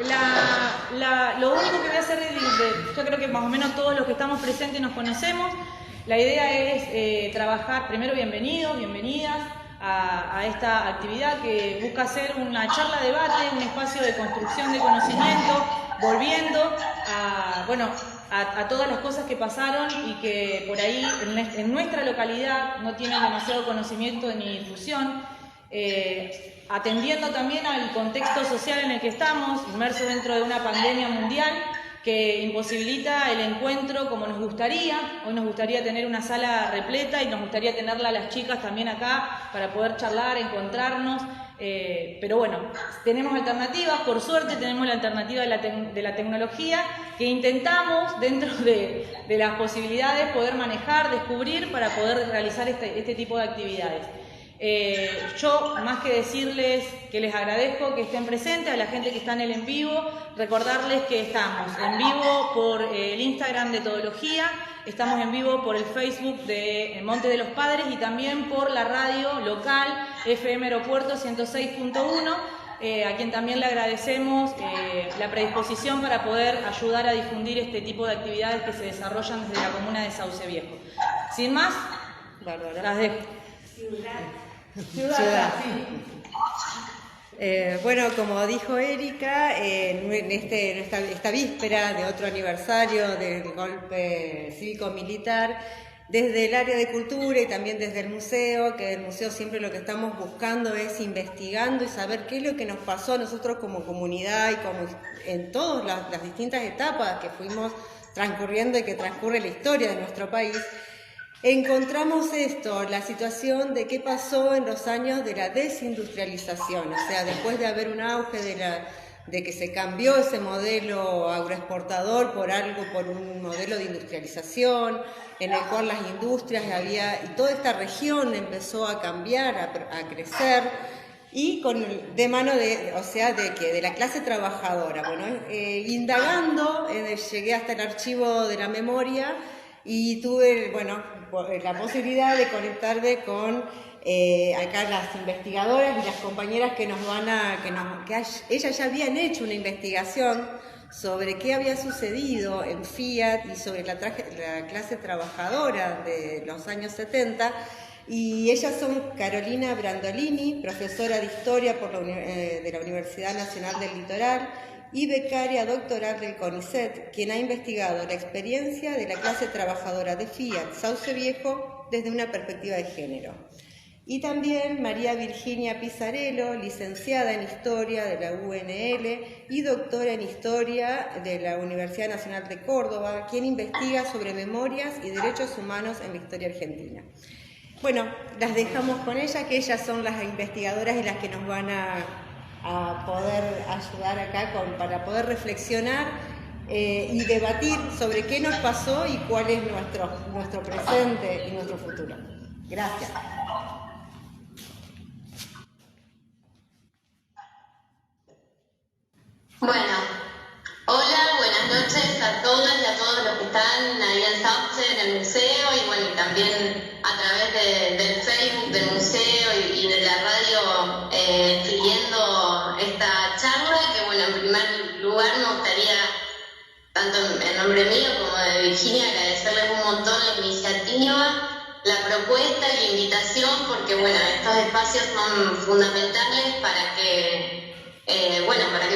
Lo único que voy a hacer yo creo que más o menos todos los que estamos presentes nos conocemos. La idea es trabajar, primero bienvenidos, bienvenidas a esta actividad que busca ser una charla debate, un espacio de construcción de conocimiento, volviendo a todas las cosas que pasaron y que por ahí en nuestra localidad no tienen demasiado conocimiento ni difusión. Atendiendo también al contexto social en el que estamos, inmersos dentro de una pandemia mundial que imposibilita el encuentro como nos gustaría. Hoy nos gustaría tener una sala repleta y nos gustaría tenerla a las chicas también acá para poder charlar, encontrarnos. Pero bueno, tenemos alternativas, por suerte tenemos la alternativa de la tecnología que intentamos dentro de las posibilidades poder manejar, descubrir para poder realizar este tipo de actividades. Yo, más que decirles que les agradezco que estén presentes, a la gente que está en el en vivo, recordarles que estamos en vivo por el Instagram de Todología, estamos en vivo por el Facebook de Monte de los Padres y también por la radio local FM Aeropuerto 106.1, a quien también le agradecemos la predisposición para poder ayudar a difundir este tipo de actividades que se desarrollan desde la comuna de Sauce Viejo. Sin más, las dejo. Ciudad. Bueno, como dijo Erika, en esta víspera de otro aniversario del golpe cívico-militar, desde el área de cultura y también desde el museo, que el museo siempre lo que estamos buscando es investigando y saber qué es lo que nos pasó a nosotros como comunidad y como en todas las distintas etapas que fuimos transcurriendo y que transcurre la historia de nuestro país. Encontramos esto, la situación de qué pasó en los años de la desindustrialización, o sea, después de haber un auge de que se cambió ese modelo agroexportador por un modelo de industrialización, en el cual las industrias y toda esta región empezó a cambiar, a crecer, y de mano de la clase trabajadora. Bueno, indagando, llegué hasta el archivo de la memoria y tuve, la posibilidad de conectarme con acá las investigadoras y las compañeras que ellas ya habían hecho una investigación sobre qué había sucedido en Fiat y sobre la clase trabajadora de los años 70. Y ellas son Carolina Brandolini, profesora de Historia de la Universidad Nacional del Litoral, y becaria doctoral del CONICET, quien ha investigado la experiencia de la clase trabajadora de Fiat Sauce Viejo desde una perspectiva de género. Y también María Virginia Pizarello, licenciada en Historia de la UNL y doctora en Historia de la Universidad Nacional de Córdoba, quien investiga sobre memorias y derechos humanos en la historia argentina. Bueno, las dejamos con ellas, que ellas son las investigadoras y las que nos van a poder ayudar acá para poder reflexionar y debatir sobre qué nos pasó y cuál es nuestro presente y nuestro futuro. Gracias. Bueno, hola, buenas noches a todas y a todos los que están ahí en Sauce, en el museo, y bueno, y también a través del Facebook del museo y de la radio siguiendo esta charla, que bueno, en primer lugar me gustaría, tanto en nombre mío como de Virginia, agradecerles un montón la iniciativa, la propuesta y la invitación, porque bueno, estos espacios son fundamentales para que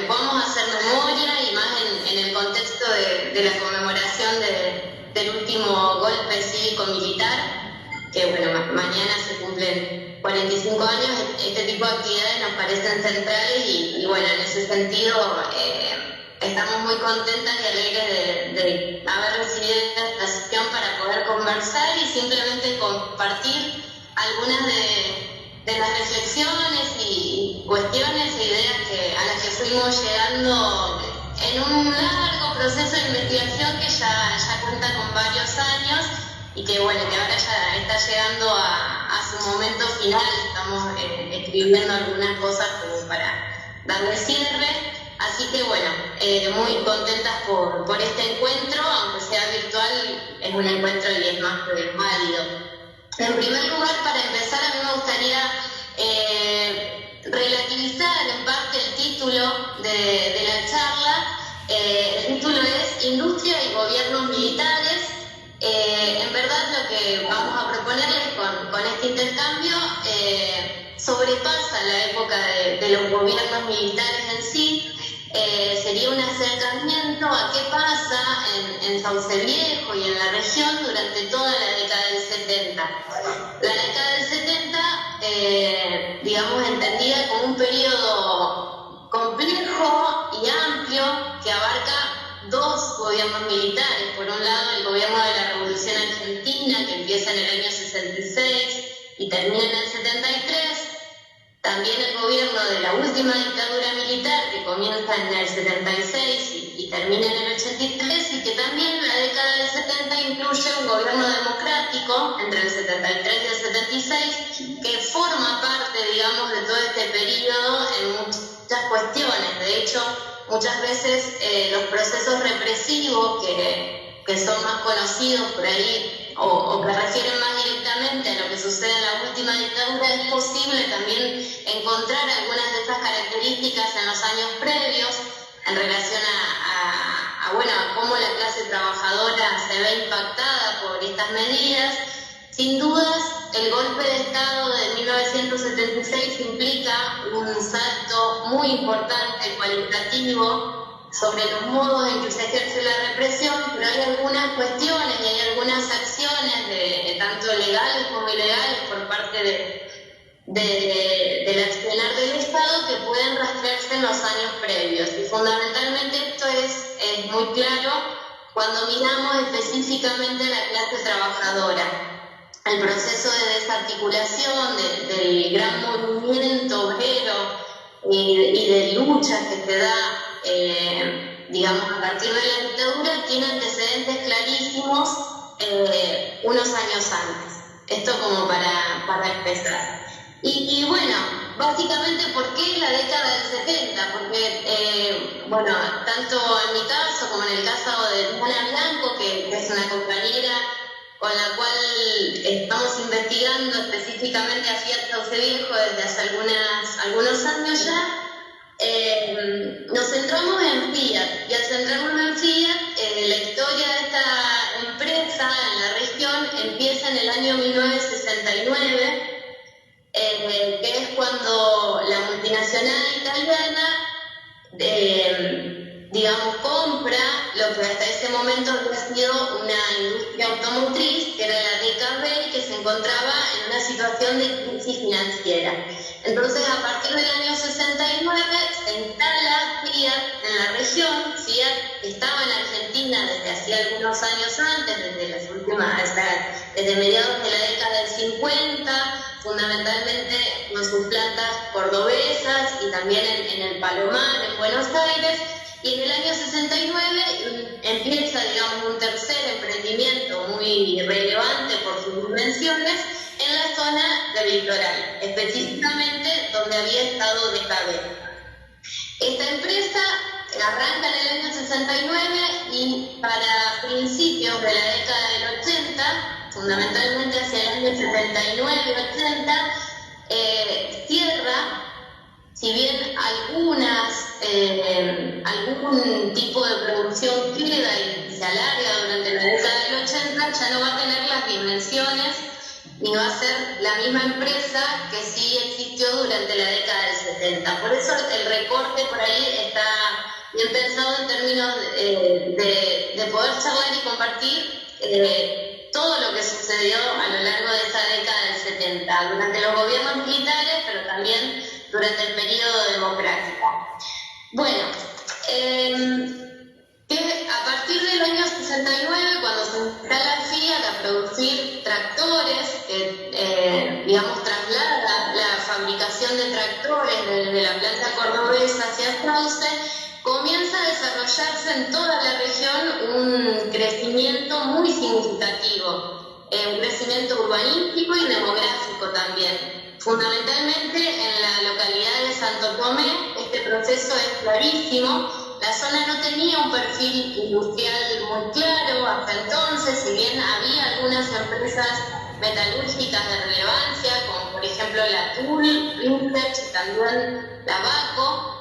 podamos hacer memoria, y más en el contexto de la conmemoración del último golpe cívico-militar, que bueno, mañana se cumplen 45 años. Este tipo de actividades nos parecen centrales y bueno, en ese sentido estamos muy contentas y alegres de haber recibido esta sesión para poder conversar y simplemente compartir algunas de las reflexiones y cuestiones e ideas a las que fuimos llegando en un largo proceso de investigación que ya cuenta con varios años y que bueno, que ahora ya está llegando a su momento final. Estamos escribiendo algunas cosas como para darle cierre, así que bueno, muy contentas por este encuentro, aunque sea virtual, es un encuentro y es más que válido. En primer lugar, para empezar, a mí me gustaría relativizar en parte el título de la charla. El título es Industria y Gobiernos Militares. En verdad lo que vamos a proponerles con este intercambio sobrepasa la época de los gobiernos militares en sí. Sería un acercamiento a qué pasa en Sauce Viejo y en la región durante toda la década del 70. La década del 70, digamos, entendida como un periodo complejo y amplio que abarca dos gobiernos militares. Por un lado, el gobierno de la Revolución Argentina, que empieza en el año 66 y termina en el 73. También el gobierno de la última dictadura militar, que comienza en el 76 y termina en el 83, y que también en la década del 70 incluye un gobierno democrático entre el 73 y el 76, que forma parte, digamos, de todo este periodo en muchas cuestiones. De hecho, muchas veces los procesos represivos que son más conocidos por ahí o que refieren más directamente a lo que sucede en la última dictadura, es posible también encontrar algunas de estas características en los años previos en relación a cómo la clase trabajadora se ve impactada por estas medidas. Sin dudas, el golpe de Estado de 1976 implica un salto muy importante, cualitativo, sobre los modos en que se ejerce la represión, pero hay algunas cuestiones y hay algunas acciones, tanto legales como ilegales, por parte del accionar del Estado que pueden rastrearse en los años previos. Y fundamentalmente esto es muy claro cuando miramos específicamente a la clase trabajadora. El proceso de desarticulación del gran movimiento obrero y de lucha que se da a partir de la dictadura tiene antecedentes clarísimos unos años antes. Esto como para empezar. Y bueno, básicamente, ¿por qué la década del 70? Porque, tanto en mi caso como en el caso de Diana Blanco, que es una compañera con la cual estamos investigando específicamente a Fiat Sauce Viejo desde hace algunos años ya, nos centramos en Fiat, y al centrarnos en Fiat, la historia de esta empresa en la región empieza en el año 1969, que es cuando la multinacional italiana, compra lo que hasta ese momento había sido una industria automotriz, que era la DKB, que se encontraba en una situación de crisis financiera. Entonces, a partir del año 69, se instala Fiat en la región. Fiat estaba en Argentina desde hacía algunos años antes, desde mediados de la década del 50, fundamentalmente con sus plantas cordobesas y también en el Palomar, en Buenos Aires. Y en el año 69 empieza, un tercer emprendimiento muy relevante por sus dimensiones en la zona del litoral, específicamente donde había estado DKB. Esta empresa arranca en el año 69 y para principios de la década del 80, fundamentalmente hacia el año 79-80, cierra. Si bien algún tipo de producción queda y se alarga durante la década del 80, ya no va a tener las dimensiones ni va a ser la misma empresa que sí existió durante la década del 70. Por eso el recorte por ahí está bien pensado en términos de poder charlar y compartir todo lo que sucedió a lo largo de esa década del 70, durante los gobiernos militares, pero también durante el periodo democrático. Bueno, a partir del año 69, cuando se instala Fiat a producir tractores, que traslada la fabricación de tractores desde la planta cordobesa hacia Sauce, comienza a desarrollarse en toda la región un crecimiento muy significativo, un crecimiento urbanístico y demográfico también. Fundamentalmente en la localidad de Santo Tomé, este proceso es clarísimo. La zona no tenía un perfil industrial muy claro hasta entonces, si bien había algunas empresas metalúrgicas de relevancia, como por ejemplo la TUL, Princeps y también la BACO.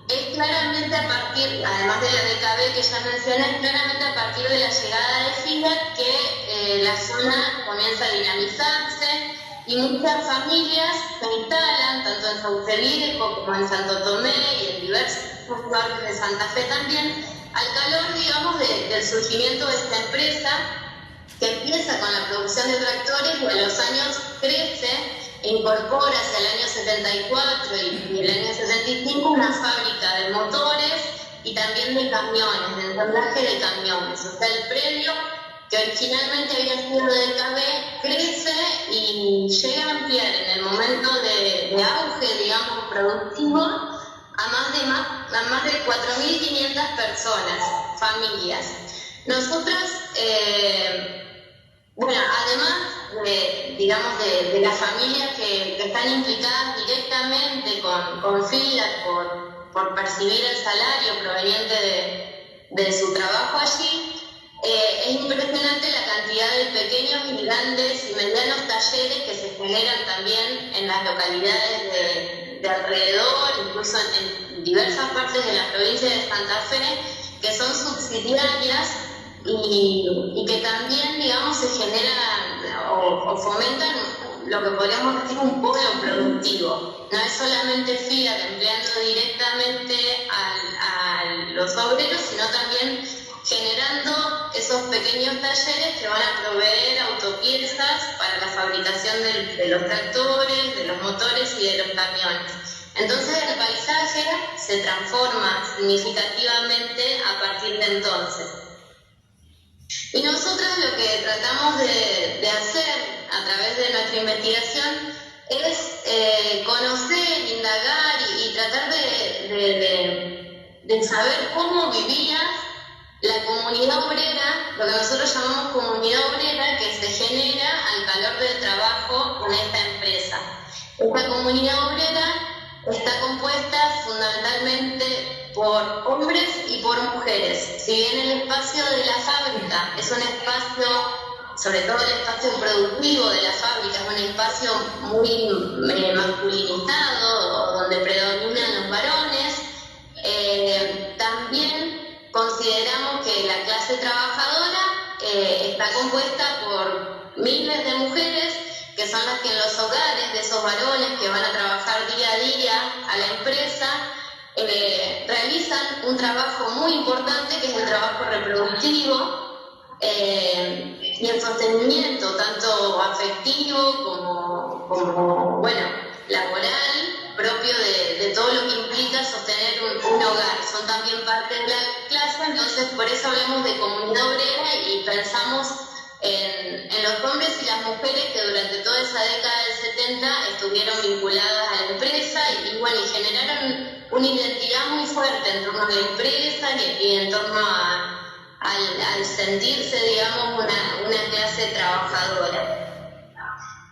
Es claramente a partir, además de la DKB que ya mencioné, es claramente a partir de la llegada de Fiat que la zona comienza a dinamizarse y muchas familias se instalan, tanto en Sauce Viejo como en Santo Tomé y en diversos barrios de Santa Fe también, al calor, digamos, del surgimiento de esta empresa que empieza con la producción de tractores y a los años crece e incorpora hacia el año 74 y el año 75 una fábrica de motores y también de camiones, de ensamblaje de camiones. O sea, el predio que originalmente había sido de DKB crece y llega a ampliar en el momento de auge, digamos, productivo a más de 4.500 personas, familias. Nosotras, bueno, además de las familias que están implicadas directamente con Fiat por percibir el salario proveniente de su trabajo allí, es impresionante la cantidad de pequeños y grandes y medianos talleres que se generan también en las localidades de alrededor, incluso en diversas partes de la provincia de Santa Fe, que son subsidiarias y que también, digamos, se generan o fomentan lo que podríamos decir un polo productivo. No es solamente Fiat empleando directamente a los obreros, sino también generando esos pequeños talleres que van a proveer autopiezas para la fabricación de los tractores, de los motores y de los camiones. Entonces el paisaje se transforma significativamente a partir de entonces. Y nosotros lo que tratamos de hacer a través de nuestra investigación es conocer, indagar y tratar de saber cómo vivía la comunidad obrera, lo que nosotros llamamos comunidad obrera, que se genera al calor del trabajo con esta empresa. Esta comunidad obrera está compuesta fundamentalmente por hombres y por mujeres. Si bien el espacio de la fábrica es un espacio, sobre todo el espacio productivo de la fábrica, es un espacio muy masculinizado, donde predominan los varones, también consideramos que la clase trabajadora está compuesta por miles de mujeres que son las que en los hogares de esos varones que van a trabajar día a día a la empresa realizan un trabajo muy importante que es el trabajo reproductivo y el sostenimiento tanto afectivo como bueno, laboral, propio de todo lo que implica sostener un hogar. Son también parte de la clase, entonces por eso hablamos de comunidad obrera y pensamos en los hombres y las mujeres que durante toda esa década del 70 estuvieron vinculadas a la empresa y bueno, y generaron una identidad muy fuerte en torno a la empresa y en torno al sentirse, digamos, una clase trabajadora.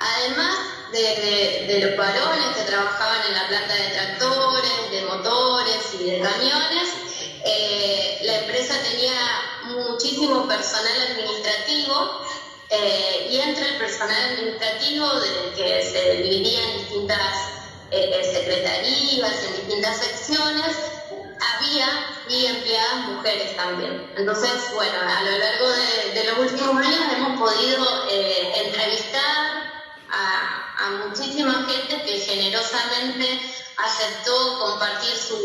Además de los varones que trabajaban en la planta de tractores, de motores y de camiones, la empresa tenía muchísimo personal administrativo y entre el personal administrativo que se dividía en distintas secretarías, en distintas secciones, había y empleadas mujeres también. Entonces, bueno, a lo largo de los últimos años hemos podido entrevistar a muchísima gente que generosamente aceptó compartir sus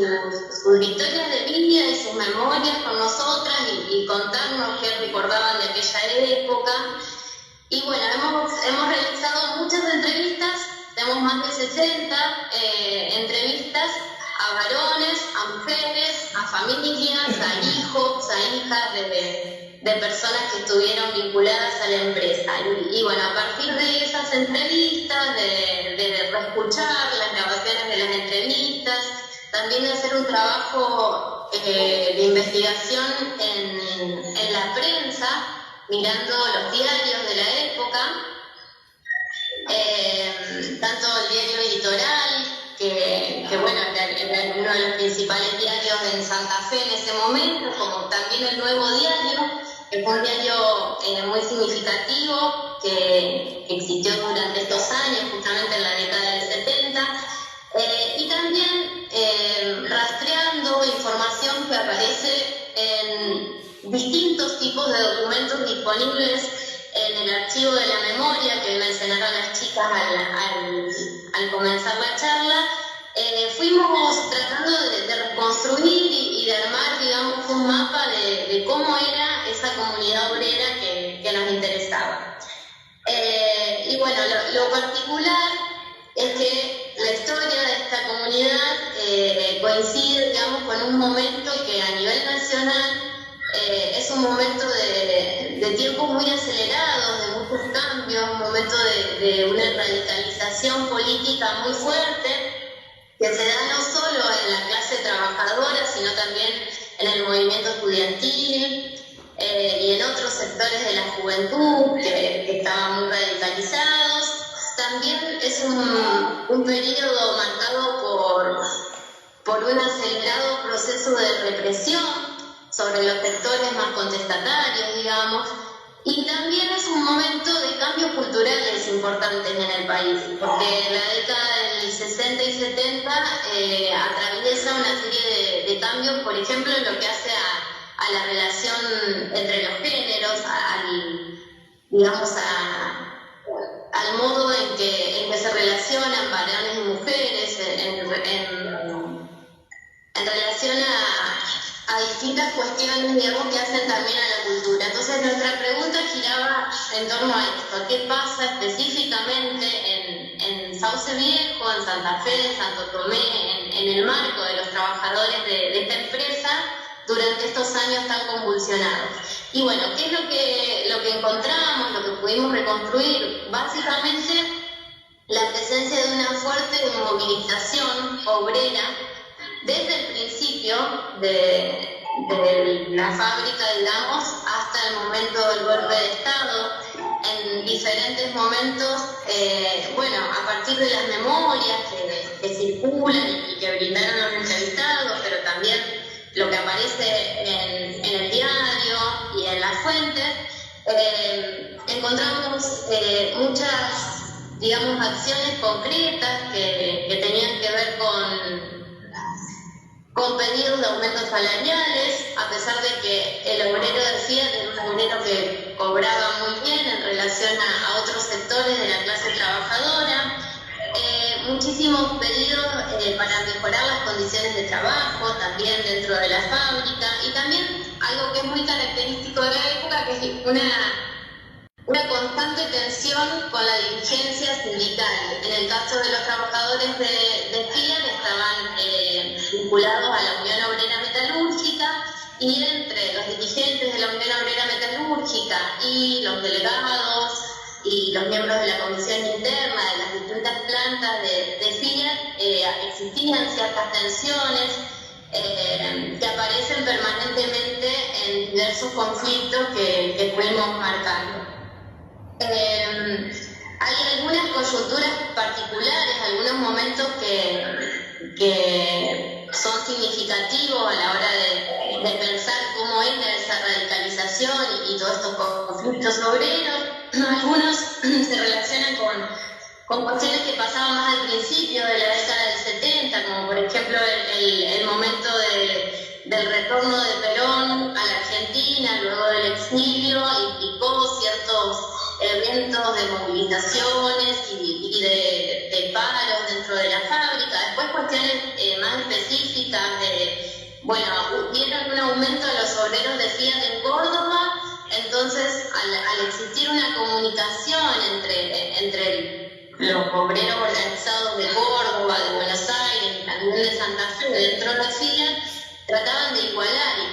historias de vida y sus memorias con nosotras y contarnos qué recordaban de aquella época. Y bueno, hemos realizado muchas entrevistas, tenemos más de 60 entrevistas a varones, a mujeres, a familias, a hijos, a hijas de personas que estuvieron vinculadas a la empresa. Y bueno, a partir de esas entrevistas, de reescuchar las grabaciones de las entrevistas, también de hacer un trabajo de investigación en la prensa, mirando los diarios de la época, tanto el diario Editorial, que bueno, era uno de los principales diarios en Santa Fe en ese momento, como también el Nuevo Diario, que fue un diario muy significativo que existió durante estos años, justamente en la década del 70, y también rastreando información que aparece en distintos tipos de documentos disponibles en el archivo de la memoria que mencionaron las chicas al comenzar la charla. Fuimos tratando de reconstruir y de armar, digamos, un mapa de cómo era esa comunidad obrera que nos interesaba. Y bueno, lo particular es que la historia de esta comunidad coincide, digamos, con un momento que a nivel nacional es un momento de tiempos muy acelerados, de muchos cambios, un momento de una radicalización política muy fuerte, que se da no solo en la clase trabajadora, sino también en el movimiento estudiantil y en otros sectores de la juventud que estaban muy radicalizados. También es un periodo marcado por un acelerado proceso de represión sobre los sectores más contestatarios, digamos, y también es un momento de cambios culturales importantes en el país, porque la década del 60 y 70 atraviesa una serie de cambios, por ejemplo, en lo que hace a la relación entre los géneros, digamos, al modo en que se relacionan varones y mujeres, en relación a distintas cuestiones, digamos, que hacen también a la cultura. Entonces nuestra pregunta giraba en torno a esto: ¿qué pasa específicamente en Sauce Viejo, en Santa Fe, en Santo Tomé, en el marco de los trabajadores de esta empresa durante estos años tan convulsionados? Y bueno, ¿qué es lo que encontramos, lo que pudimos reconstruir? Básicamente la presencia de una fuerte movilización obrera desde el principio de la fábrica, digamos, hasta el momento del golpe de Estado, en diferentes momentos, a partir de las memorias que circulan y que brindaron los entrevistados, pero también lo que aparece en el diario y en las fuentes, encontramos muchas, digamos, acciones concretas que tenían que ver con pedidos de aumentos salariales, a pesar de que el obrero de Fiat era un obrero que cobraba muy bien en relación a otros sectores de la clase trabajadora. Muchísimos pedidos para mejorar las condiciones de trabajo también dentro de la fábrica, y también algo que es muy característico de la época, que es una constante tensión con la dirigencia sindical. En el caso de los trabajadores de Fiat estaban vinculados a la Unión Obrera Metalúrgica, y entre los dirigentes de la Unión Obrera Metalúrgica y los delegados y los miembros de la comisión interna de las distintas plantas de Fiat existían ciertas tensiones que aparecen permanentemente en diversos conflictos que fuimos marcando. Hay algunas coyunturas particulares, algunos momentos que son significativos a la hora de pensar cómo era esa radicalización y todos estos conflictos obreros. Algunos se relacionan con cuestiones que pasaban más al principio de la década del 70, como por ejemplo el momento del retorno de Perón a la Argentina luego del exilio, implicó ciertos eventos de movilizaciones y de paros dentro de la fábrica. Después cuestiones más específicas vieron un aumento de los obreros de Fiat en Córdoba. Entonces, al existir una comunicación entre los obreros organizados de Córdoba, de Buenos Aires y también de Santa Fe dentro de Fiat, trataban de igualar, y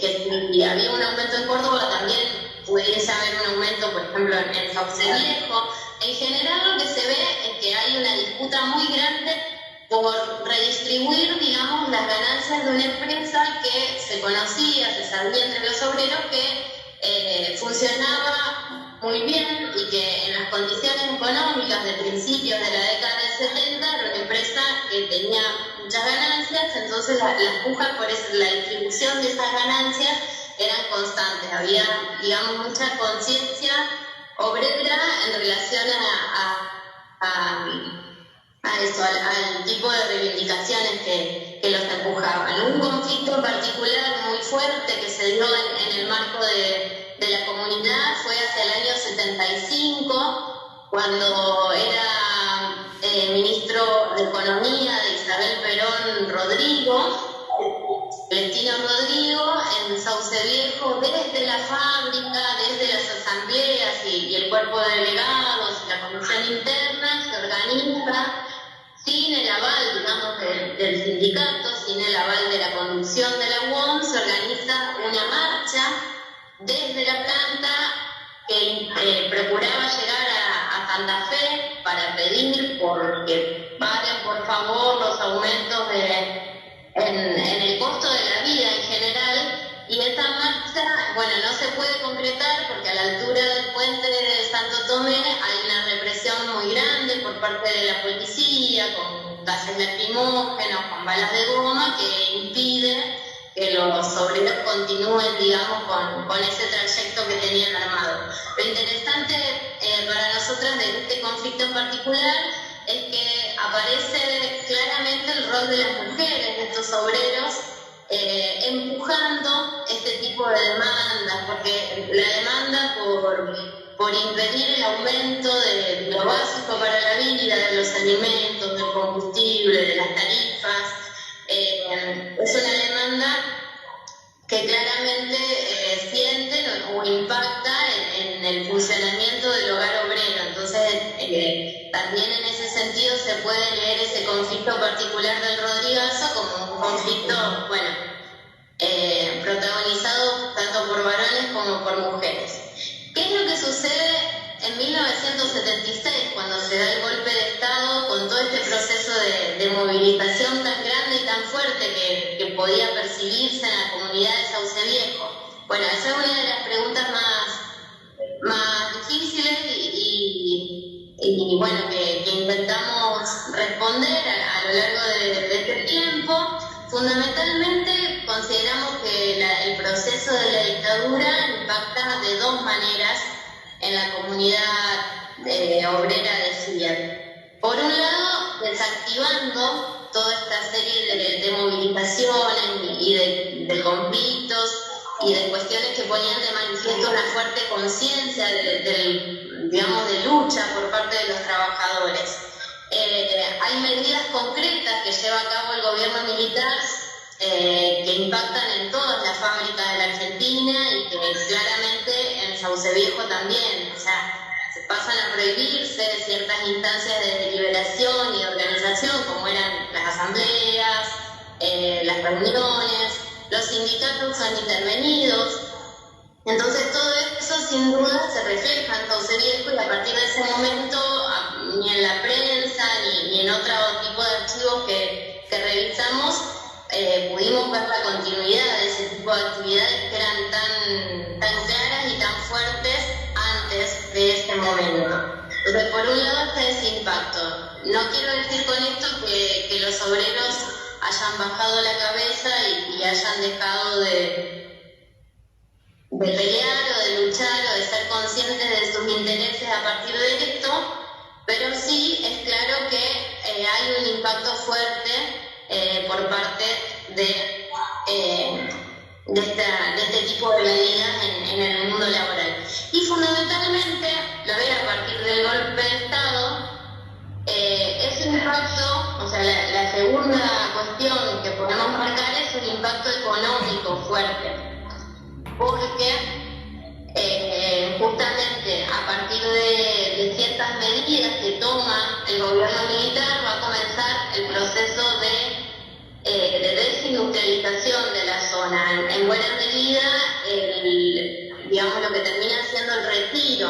que si había un aumento en Córdoba también pudiese haber un aumento, por ejemplo, en Sauce Viejo. En general lo que se ve es que hay una disputa muy grande por redistribuir, digamos, las ganancias de una empresa que se conocía, se sabía entre los obreros que funcionaba muy bien y que en las condiciones económicas de principios de la década del 70 era una empresa que tenía muchas ganancias. Entonces la puja por la distribución de esas ganancias eran constantes, había, digamos, mucha conciencia obrera en relación a eso, al tipo de reivindicaciones que los empujaban. Un conflicto particular muy fuerte que se dio en el marco de la comunidad fue hacia el año 75, cuando era ministro de Economía de Isabel Perón Rodrigo, Celestino Rodrigo, en Sauce Viejo, desde la fábrica, desde las asambleas y el cuerpo de delegados y la comisión interna, se organiza, sin el aval, digamos, del sindicato, sin el aval de la conducción de la UOM, se organiza una marcha desde la planta que procuraba llegar a Santa Fe para pedir que paren por favor los aumentos en el costo de la vida en general, y esta marcha, bueno, no se puede concretar porque a la altura del puente de Santo Tomé hay una represión muy grande por parte de la policía, con gases lacrimógenos, con balas de goma, que impide que los obreros continúen, digamos, con ese trayecto que tenían armado. Lo interesante para nosotras de este conflicto en particular es que aparece claramente el rol de las mujeres, de estos obreros, empujando este tipo de demandas, porque la demanda por impedir el aumento de lo básico para la vida, de los alimentos, del combustible, de las tarifas, es una demanda que claramente sienten o impacta en el funcionamiento del hogar obrero. Entonces, también en ese sentido se puede leer ese conflicto particular del Rodrigazo como un conflicto, bueno, protagonizado tanto por varones como por mujeres. ¿Qué es lo que sucede en 1976, cuando se da el golpe de Estado, con todo este proceso de movilización tan grande y tan fuerte que podía percibirse en la comunidad de Sauce Viejo? Bueno, esa es una de las preguntas más difíciles y bueno, que intentamos responder a lo largo de este tiempo. Fundamentalmente consideramos que el proceso de la dictadura impacta de dos maneras en la comunidad obrera de Ciudad. Por un lado, desactivando toda esta serie de movilizaciones y de conflictos y de cuestiones que ponían de manifiesto una fuerte conciencia de lucha por parte de los trabajadores. Hay medidas concretas que lleva a cabo el gobierno militar que impactan en todas las fábricas de la Argentina y que claramente en Sauce Viejo también. O sea, se pasan a prohibirse ciertas instancias de deliberación y organización, como eran las asambleas, las reuniones, los sindicatos son intervenidos. Entonces todo eso sin duda se refleja en Sauce Viejo, y a partir de ese momento ni en la prensa ni en otro tipo de archivos que revisamos pudimos ver la continuidad de ese tipo de actividades que eran tan claras y tan fuertes antes de este momento. Entonces, por un lado está ese impacto. No quiero decir con esto que los obreros hayan bajado la cabeza y hayan dejado de pelear o de luchar o de ser conscientes de sus intereses a partir de esto, pero sí es claro que hay un impacto fuerte por parte de este tipo de medidas en el mundo laboral. Y fundamentalmente, lo veo a partir del golpe de Estado, ese impacto, o sea, la segunda cuestión que podemos marcar es un impacto económico fuerte, porque justamente a partir de ciertas medidas que toma el gobierno militar va a comenzar el proceso de desindustrialización de la zona. En buena medida, digamos, lo que termina siendo el retiro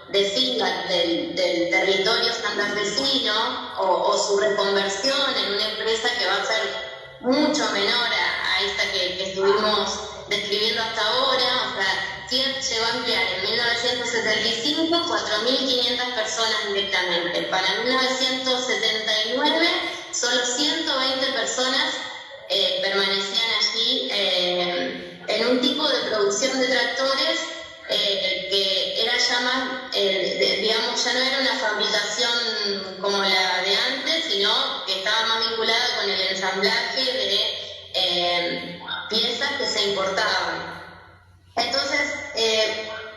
de SINDAC del territorio santafesino o su reconversión en una empresa que va a ser mucho menor a esta que estuvimos describiendo hasta ahora. O sea, Fiat llegó a emplear en 1975 4.500 personas directamente. Para 1979 solo 120 personas permanecían allí en un tipo de producción de tractores que era ya más, digamos, ya no era una fabricación como la de antes, sino que estaba más vinculada con el ensamblaje de piezas que se importaban. Entonces,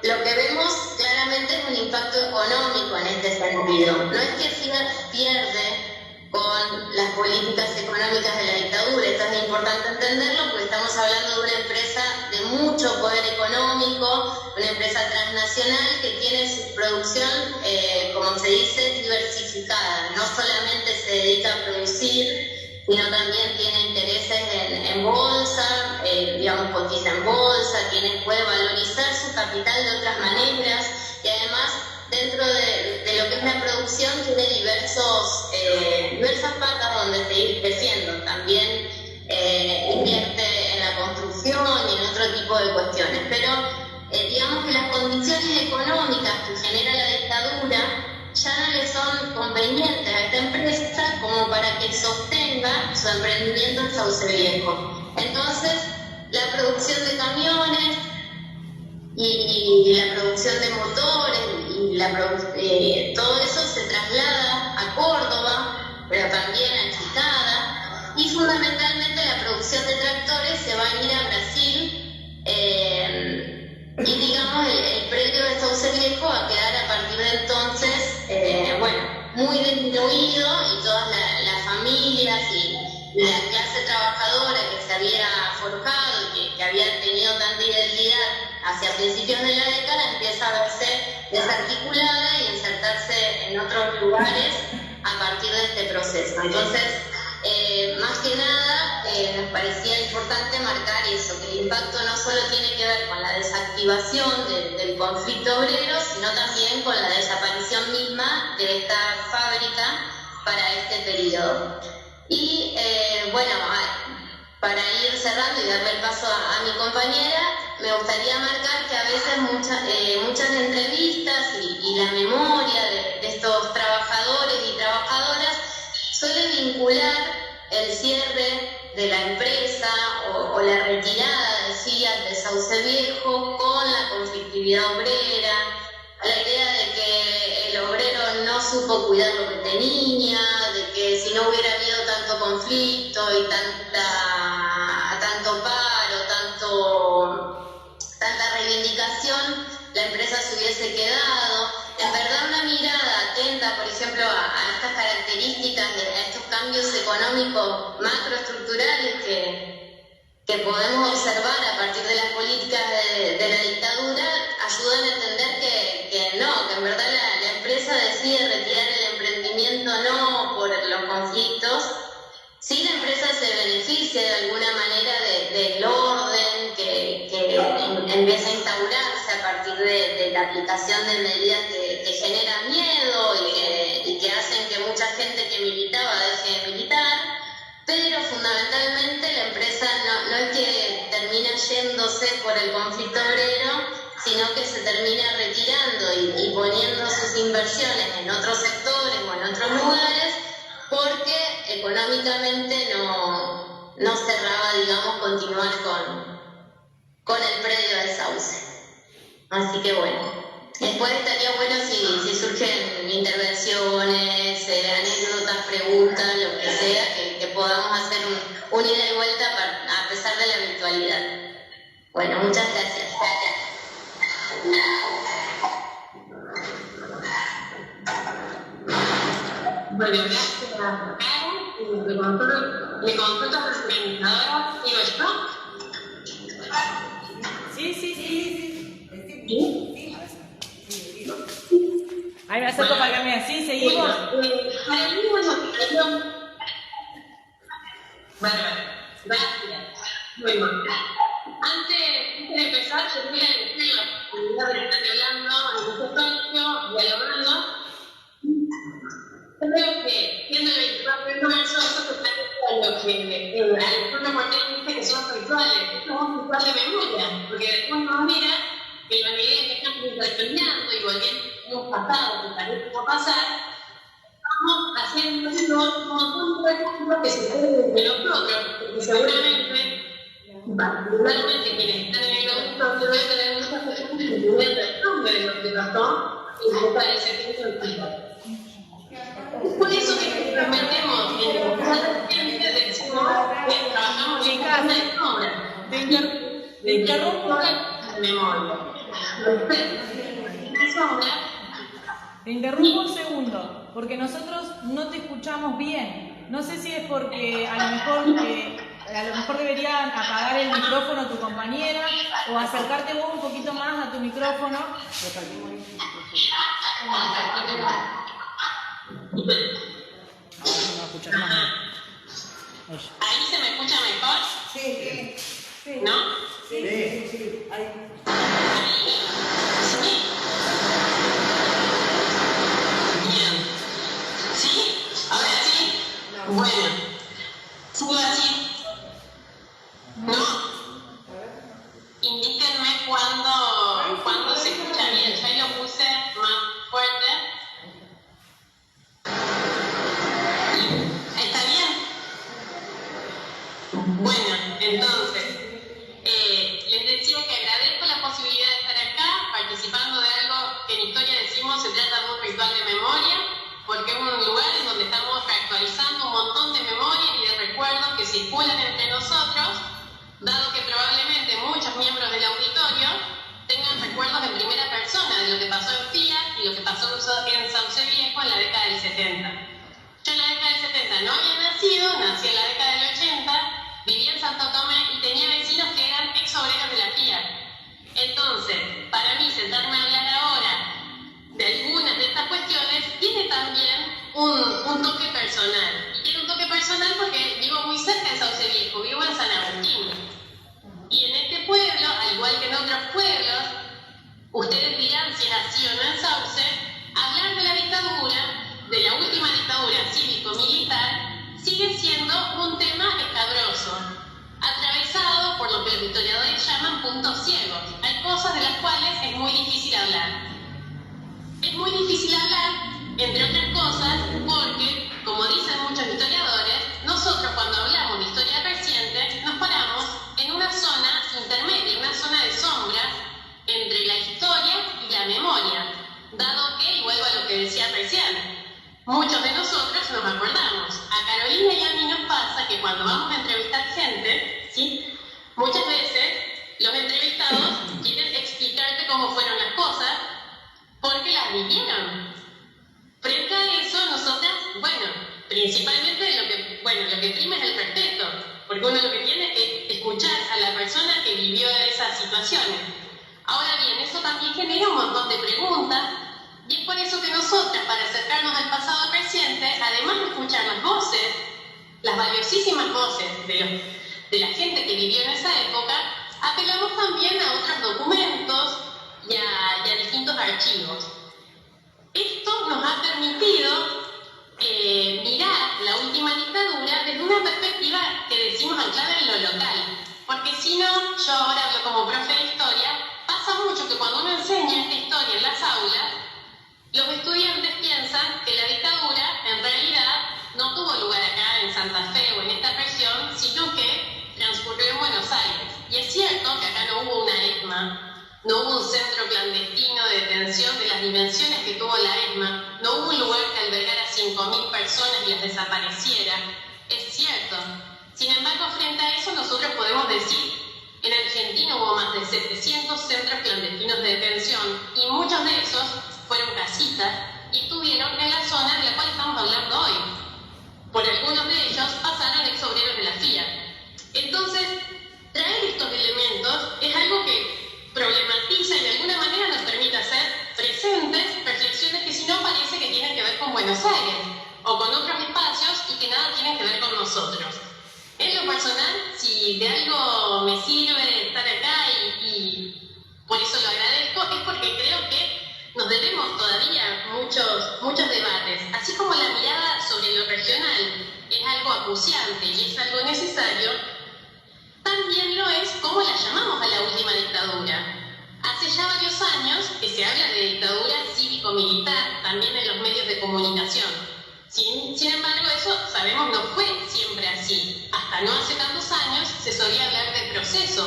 lo que vemos claramente es un impacto económico en este sentido. No es que Fiat pierde con las políticas económicas de la dictadura, esto es importante entenderlo porque estamos hablando de una empresa de mucho poder económico, una empresa transnacional que tiene su producción, como se dice, diversificada. No solamente se dedica a producir, sino también tiene intereses en bolsa, digamos, cotiza en bolsa, puede valorizar su capital de otras maneras y además dentro de lo que es la producción tiene diversas patas donde seguir creciendo. También invierte en la construcción y en otro tipo de cuestiones, pero digamos que las condiciones económicas que genera la dictadura ya no le son convenientes a esta empresa como para que sostenga su emprendimiento en Sauce Viejo. Entonces, la producción de camiones y la producción de motores y todo eso se traslada a Córdoba, pero también a Chicada, y fundamentalmente la producción de tractores se va a ir a Brasil. Y digamos, el predio de Sauce Viejo va a quedar a partir de entonces, muy disminuido y todas las familias y la clase trabajadora que se había forjado y que había tenido tanta identidad hacia principios de la década empieza a verse desarticulada y insertarse en otros lugares a partir de este proceso. Entonces, más que nada, nos parecía importante marcar eso, que el impacto no solo tiene que ver con la desactivación del conflicto obrero, sino también con la desaparición misma de esta fábrica para este periodo. Y para ir cerrando y darle el paso a mi compañera, me gustaría marcar que a veces muchas entrevistas y la memoria de estos trabajadores y trabajadoras suele vincular el cierre de la empresa o la retirada de Fiat de Sauce Viejo con la conflictividad obrera, la idea de que el obrero no supo cuidar lo que tenía, de que si no hubiera habido tanto conflicto y tanto paro, tanta reivindicación, la empresa se hubiese quedado. En verdad, una mirada atenta, por ejemplo, a estas características, a estos cambios económicos macroestructurales que podemos observar a partir de las políticas de la dictadura, ayudan a entender que en verdad la empresa decide retirar el emprendimiento no por los conflictos. Sí, la empresa se beneficia de alguna manera del orden que empieza a instaurarse a partir de la aplicación de medidas que generan miedo y que hacen que mucha gente que militaba deje de militar, pero fundamentalmente la empresa no es que termina yéndose por el conflicto obrero, sino que se termina retirando y poniendo sus inversiones en otros sectores o en otros lugares, porque económicamente no cerraba, digamos, continuar con el predio de Sauce. Así que después estaría bueno si surgen intervenciones, anécdotas, preguntas, lo que sea, que podamos hacer un ida y vuelta a pesar de la virtualidad. Muchas gracias. Gracias a ¿Le consultas a su organizadora? ¿Digo yo? Sí. Ahí me acerco para que me así, seguimos. Para mí, gracias. Antes de empezar, yo quería decir la comunidad de estar hablando en este espacio, dialogando. Creo que, siendo el 24 de marzo, eso se parece a lo que Alejandro Martínez dice que son rituales. Esto es un ritual de memoria, porque de alguna manera, que la medida que estamos intercambiando y volviendo a un pasado que parece no pasar, estamos haciendo un montón de ejemplos que se pueden de nosotros, porque seguramente particularmente quienes están en el auditorio deben tener muchas personas que tienen el nombre de lo que pasó en la época del 70. Por eso que nos metemos en la ciencia, decimos que trabajamos en casa de sombra. Te interrumpo. De memoria. Te interrumpo un segundo, porque nosotros no te escuchamos bien. No sé si es porque a lo mejor deberían apagar el micrófono a tu compañera o acercarte vos un poquito más a tu micrófono. No escuchar más. ¿Ahí se me escucha mejor? Sí. ¿No? Sí. Ahí. ¿Sí? Bien. ¿Sí? ¿Ahora sí? No. Bueno. ¿Sigo así? ¿No? Indíquenme cuando se escucha bien. Ya lo puse más fuerte. ¿Está bien? Bueno, entonces, les decía que agradezco la posibilidad de estar acá participando de algo que en Historia decimos se trata de un ritual de memoria, porque es un lugar en donde estamos actualizando un montón de memorias y de recuerdos que circulan entre nosotros, dado que probablemente muchos miembros del auditorio tengan recuerdos en primera persona de lo que pasó en Fiat y lo que pasó en Sauce Viejo en la década del 70. Yo en la década del 70 no había nacido, nací en la década del 80, vivía en Santo Tomé y tenía vecinos que eran ex obreros de la Fiat. Entonces, para mí sentarme a hablar ahora de algunas de estas cuestiones tiene también un toque personal. Y tiene un toque personal porque vivo muy cerca de Sauce Viejo, vivo en San Agustín. Y en este pueblo, al igual que en otros pueblos, ustedes dirán si es así o no en Sauce, hablar de la dictadura, de la última dictadura cívico-militar, sigue siendo un tema escabroso, atravesado por lo que los historiadores llaman puntos ciegos. Hay cosas de las cuales es muy difícil hablar. Es muy difícil hablar, entre otras cosas, porque, como dicen muchos historiadores, nosotros cuando hablamos de historia reciente nos paramos en una zona intermedia, una zona de sombra entre la historia y la memoria, dado que, y vuelvo a lo que decía recién, muchos de nosotros nos acordamos. A Carolina y a mí nos pasa que cuando vamos a entrevistar gente, ¿sí? Muchas veces los entrevistados quieren explicarte cómo fueron las cosas porque las vivieron. Frente a eso, nosotras, principalmente lo que prima es el respeto, porque uno lo que tiene es escuchar a la persona que vivió esas situaciones. Ahora bien, eso también genera un montón de preguntas. Y es por eso que nosotras, para acercarnos al pasado reciente, además de escuchar las voces, las valiosísimas voces de la gente que vivió en esa época, apelamos también a otros documentos y a distintos archivos. Esto nos ha permitido mirar la última dictadura desde una perspectiva que decimos anclada en lo local. Porque si no, yo ahora hablo como profe de historia, pasa mucho que cuando uno enseña esta historia en las aulas, los estudiantes piensan que la dictadura en realidad no tuvo lugar acá en Santa Fe o en esta región, sino que transcurrió en Buenos Aires. Y es cierto que acá no hubo una ESMA, no hubo un centro clandestino de detención de las dimensiones que tuvo la ESMA, no hubo un lugar que albergara 5.000 personas y las desapareciera. Es cierto. Sin embargo, frente a eso nosotros podemos decir, en Argentina hubo más de 700 centros clandestinos de detención y muchos de esos fueron casitas y estuvieron en la zona de la cual estamos hablando hoy. Por algunos de ellos pasaron ex obreros de la Fiat. Entonces, traer estos elementos es algo que problematiza y de alguna manera nos permite hacer presentes reflexiones que si no parece que tienen que ver con Buenos Aires o con otros espacios y que nada tienen que ver con nosotros. En lo personal, si de algo me sirve estar acá y por eso lo agradezco, es porque creo que nos debemos todavía muchos debates. Así como la mirada sobre lo regional es algo acuciante y es algo necesario, también lo es cómo la llamamos a la última dictadura. Hace ya varios años que se habla de dictadura cívico-militar, también en los medios de comunicación. Sin embargo, eso sabemos no fue siempre así. Hasta no hace tantos años se solía hablar de proceso,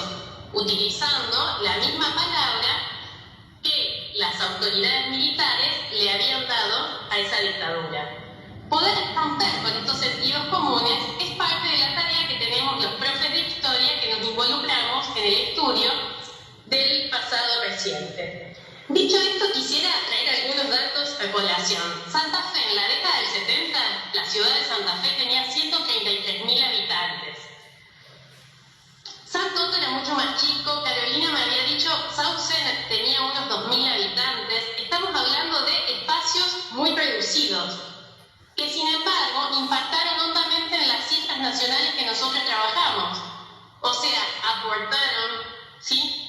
utilizando la misma palabra que las autoridades militares le habían dado a esa dictadura. Poder romper con estos sentidos comunes es parte de la tarea que tenemos los profes de historia que nos involucramos en el estudio del pasado reciente. Dicho esto, quisiera traer algunos datos a colación. Santa Fe, en la década del 70, la ciudad de Santa Fe tenía 133.000 habitantes. San Toto era mucho más chico, Carolina me había dicho, Sauce tenía unos 2.000 habitantes. Estamos hablando de espacios muy reducidos, que sin embargo impactaron hondamente en las cifras nacionales que nosotros trabajamos. O sea, aportaron, ¿sí?,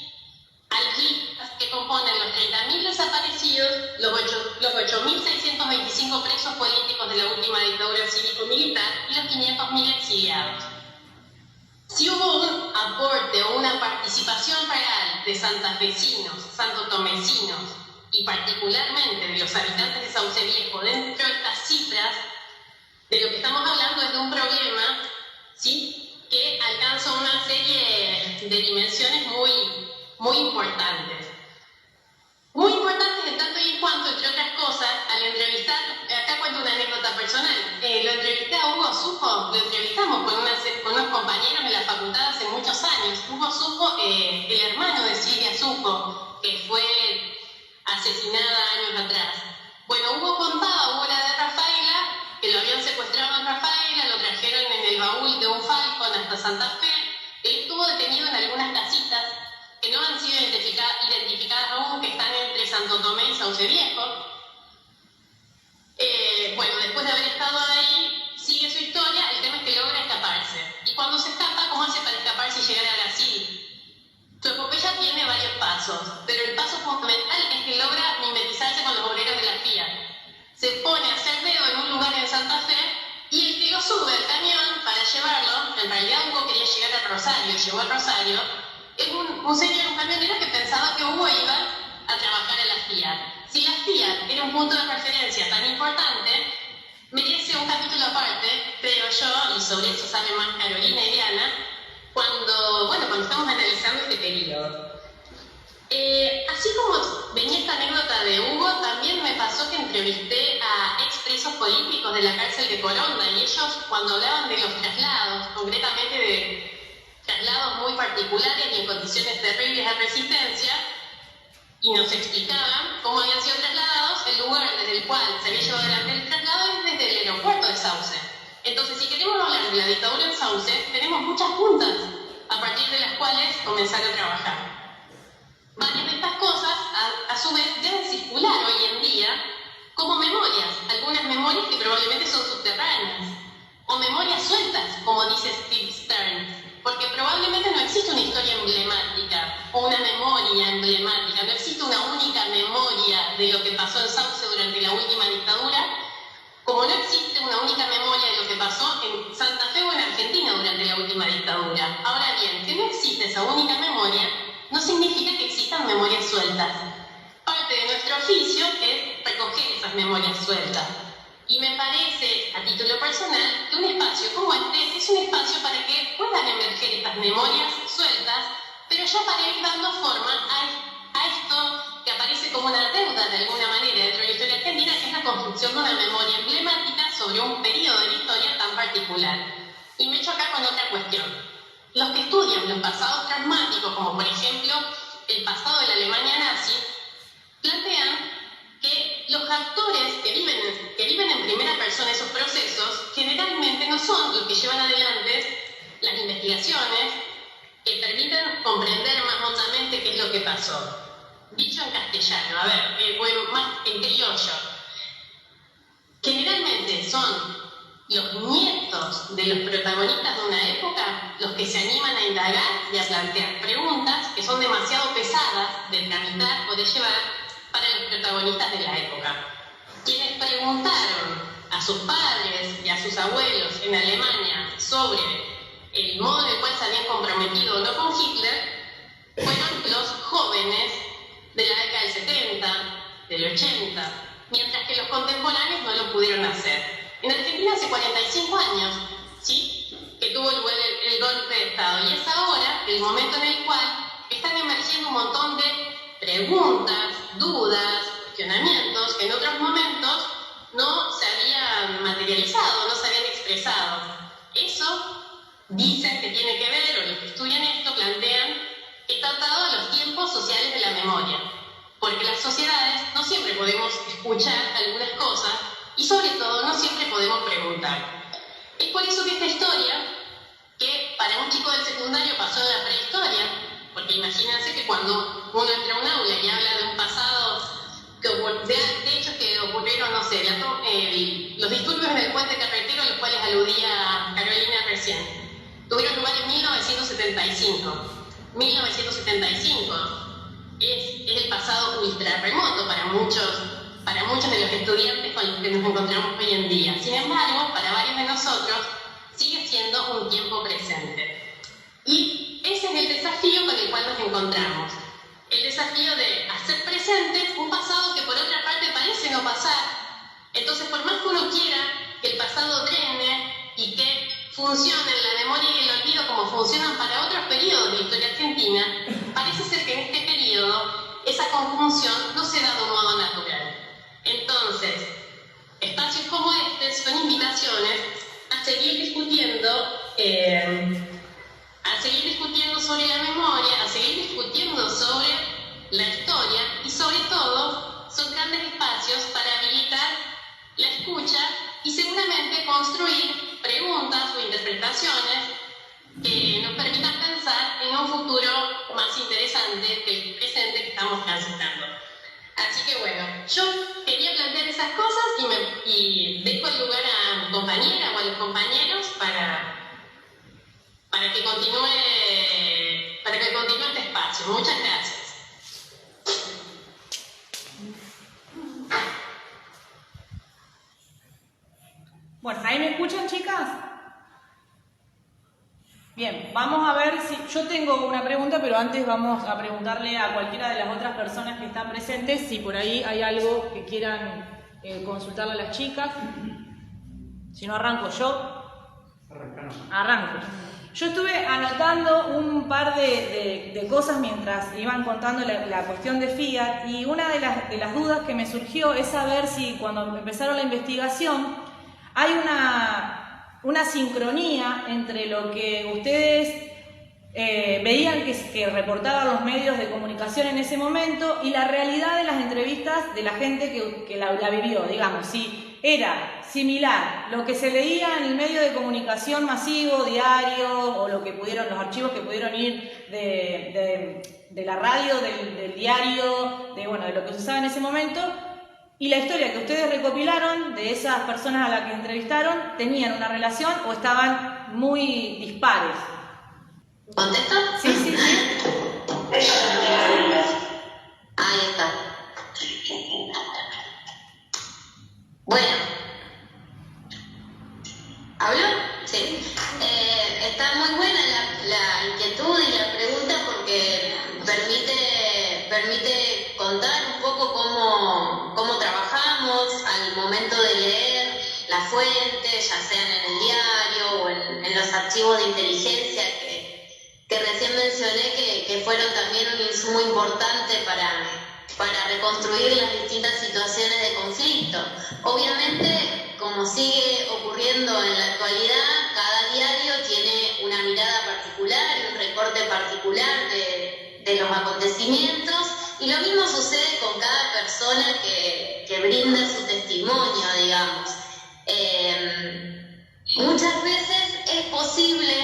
a las listas que componen los 30.000 desaparecidos, los 8.625 presos políticos de la última dictadura cívico-militar y los 500.000 exiliados. Si hubo un aporte o una participación real de santafesinos, santotomecinos y particularmente de los habitantes de Sauce Viejo dentro de estas cifras, de lo que estamos hablando es de un problema, ¿sí?, que alcanza una serie de dimensiones muy importantes. Muy importantes en tanto y en cuanto, entre otras cosas, al entrevistar, acá cuento una anécdota personal, lo entrevisté a Hugo Sujo, lo entrevistamos con unos compañeros de la facultad hace muchos años. Hugo Sujo, el hermano de Silvia Sujo, que fue asesinada años atrás. Bueno, Hugo contaba, Hugo era de Rafaela, que lo habían secuestrado en Rafaela, lo trajeron en el baúl de un Falcon hasta Santa Fe. Él estuvo detenido en algunas casitas que no han sido identificadas aún, que están entre Santo Tomé y Sauce Viejo. Bueno, después de haber estado ahí, sigue su historia, el tema es que logra escaparse. Y cuando se escapa, ¿cómo hace para escaparse y llegar a Brasil? Su epopeya tiene varios pasos, pero el paso fundamental es que logra mimetizarse con los obreros de la Fiat. Se pone a hacer dedo en un lugar en Santa Fe y el que lo sube al camión para llevarlo, en realidad Hugo quería llegar a Rosario, llegó a Rosario, es un señor, un camionero que pensaba que Hugo iba a trabajar en la Fiat. Si la Fiat era un punto de referencia tan importante, merece un capítulo aparte, creo yo, y sobre eso saben más Carolina y Diana, cuando estamos analizando este periodo. Así como venía esta anécdota de Hugo, también me pasó que entrevisté a expresos políticos de la cárcel de Coronda y ellos, cuando hablaban de los traslados, concretamente de traslados muy particulares y en condiciones terribles de resistencia, y nos explicaban cómo habían sido trasladados, el lugar desde el cual se había llevado adelante el traslado es desde el aeropuerto de Sauce. Entonces, si queremos hablar de la dictadura en Sauce, tenemos muchas puntas a partir de las cuales comenzar a trabajar. Varias de estas cosas, a su vez, deben circular hoy en día como memorias, algunas memorias que probablemente son subterráneas, o memorias sueltas, como dice Steve Stern, porque probablemente no existe una historia emblemática o una memoria emblemática, no existe una única memoria de lo que pasó en Sauce durante la última dictadura, como no existe una única memoria de lo que pasó en Santa Fe o en Argentina durante la última dictadura. Ahora bien, que no existe esa única memoria no significa que existan memorias sueltas. Parte de nuestro oficio es recoger esas memorias sueltas. Y me parece, a título personal, que un espacio como este es un espacio para que puedan emerger estas memorias sueltas, pero ya para ir dando forma a esto que aparece como una deuda de alguna manera dentro de la historia argentina, que es la construcción de una memoria emblemática sobre un periodo de la historia tan particular. Y me echo acá con otra cuestión. Los que estudian los pasados traumáticos, como por ejemplo el pasado de la Alemania nazi, plantean que los actores que viven en primera persona esos procesos generalmente no son los que llevan adelante las investigaciones que permitan comprender más hondamente qué es lo que pasó. Dicho en castellano, más en criollo, generalmente son los nietos de los protagonistas de una época los que se animan a indagar y a plantear preguntas que son demasiado pesadas de tramitar o de llevar para los protagonistas de la época. Quienes preguntaron a sus padres y a sus abuelos en Alemania sobre el modo en el cual se habían comprometido o no con Hitler fueron los jóvenes de la década del 70, del 80, mientras que los contemporáneos no lo pudieron hacer. en Argentina hace 45 años, ¿sí?, que tuvo lugar el golpe de Estado. Y es ahora el momento en el cual están emergiendo un montón de preguntas, dudas, cuestionamientos que en otros momentos no se habían materializado, no se habían expresado. Eso dicen que tiene que ver, o los que estudian esto plantean, que está atado a los tiempos sociales de la memoria, porque las sociedades no siempre podemos escuchar algunas cosas y sobre todo no siempre podemos preguntar. Es por eso que esta historia, que para un chico del secundario pasó en la prehistoria, porque imagínense que cuando uno entra a un aula y habla de un pasado, de hechos que ocurrieron, no sé, los disturbios en el puente carretero a los cuales aludía Carolina recién, tuvieron lugar en 1975. 1975 es el pasado ultra remoto para muchos de los estudiantes con los que nos encontramos hoy en día. Sin embargo, para varios de nosotros sigue siendo un tiempo presente. Y ese es el desafío con el cual nos encontramos. El desafío de hacer presente un pasado que por otra parte parece no pasar. Entonces, por más que uno quiera que el pasado drene y que funcione en la memoria y el olvido como funcionan para otros periodos de la historia argentina, parece ser que en este periodo esa conjunción no se da de un modo natural. Entonces, espacios como este son invitaciones a seguir discutiendo sobre la memoria, a seguir discutiendo sobre la historia y sobre todo son grandes espacios para habilitar la escucha y seguramente construir preguntas o interpretaciones que nos permitan pensar en un futuro más interesante que el presente que estamos transitando. Así que bueno, yo quería plantear esas cosas y dejo el lugar a mi compañera o a los compañeros para que continúe este espacio. Muchas gracias. Bueno, ¿ahí me escuchan, chicas? Bien, vamos a ver si... Yo tengo una pregunta, pero antes vamos a preguntarle a cualquiera de las otras personas que están presentes si por ahí hay algo que quieran consultarle a las chicas. Si no, arranco yo. Arranco. Yo estuve anotando un par de cosas mientras iban contando la cuestión de Fiat, y una de las dudas que me surgió es saber si cuando empezaron la investigación hay una sincronía entre lo que ustedes veían que reportaban los medios de comunicación en ese momento y la realidad de las entrevistas de la gente que la vivió, digamos, si era similar lo que se leía en el medio de comunicación masivo, diario, o los archivos que pudieron ir de la radio, del diario, de lo que se usaba en ese momento, y la historia que ustedes recopilaron de esas personas a las que entrevistaron, ¿tenían una relación o estaban muy dispares? ¿Contesto? Sí. Ahí está. Bueno, ¿hablo? Sí. Está muy buena la inquietud y la pregunta porque permite contar un poco cómo trabajamos al momento de leer la fuente, ya sean en el diario o en los archivos de inteligencia que recién mencioné, que fueron también un insumo importante para reconstruir las distintas situaciones de conflicto. Obviamente, como sigue ocurriendo en la actualidad, cada diario tiene una mirada particular y un recorte particular de los acontecimientos, y lo mismo sucede con cada persona que brinda su testimonio, digamos. Muchas veces es posible,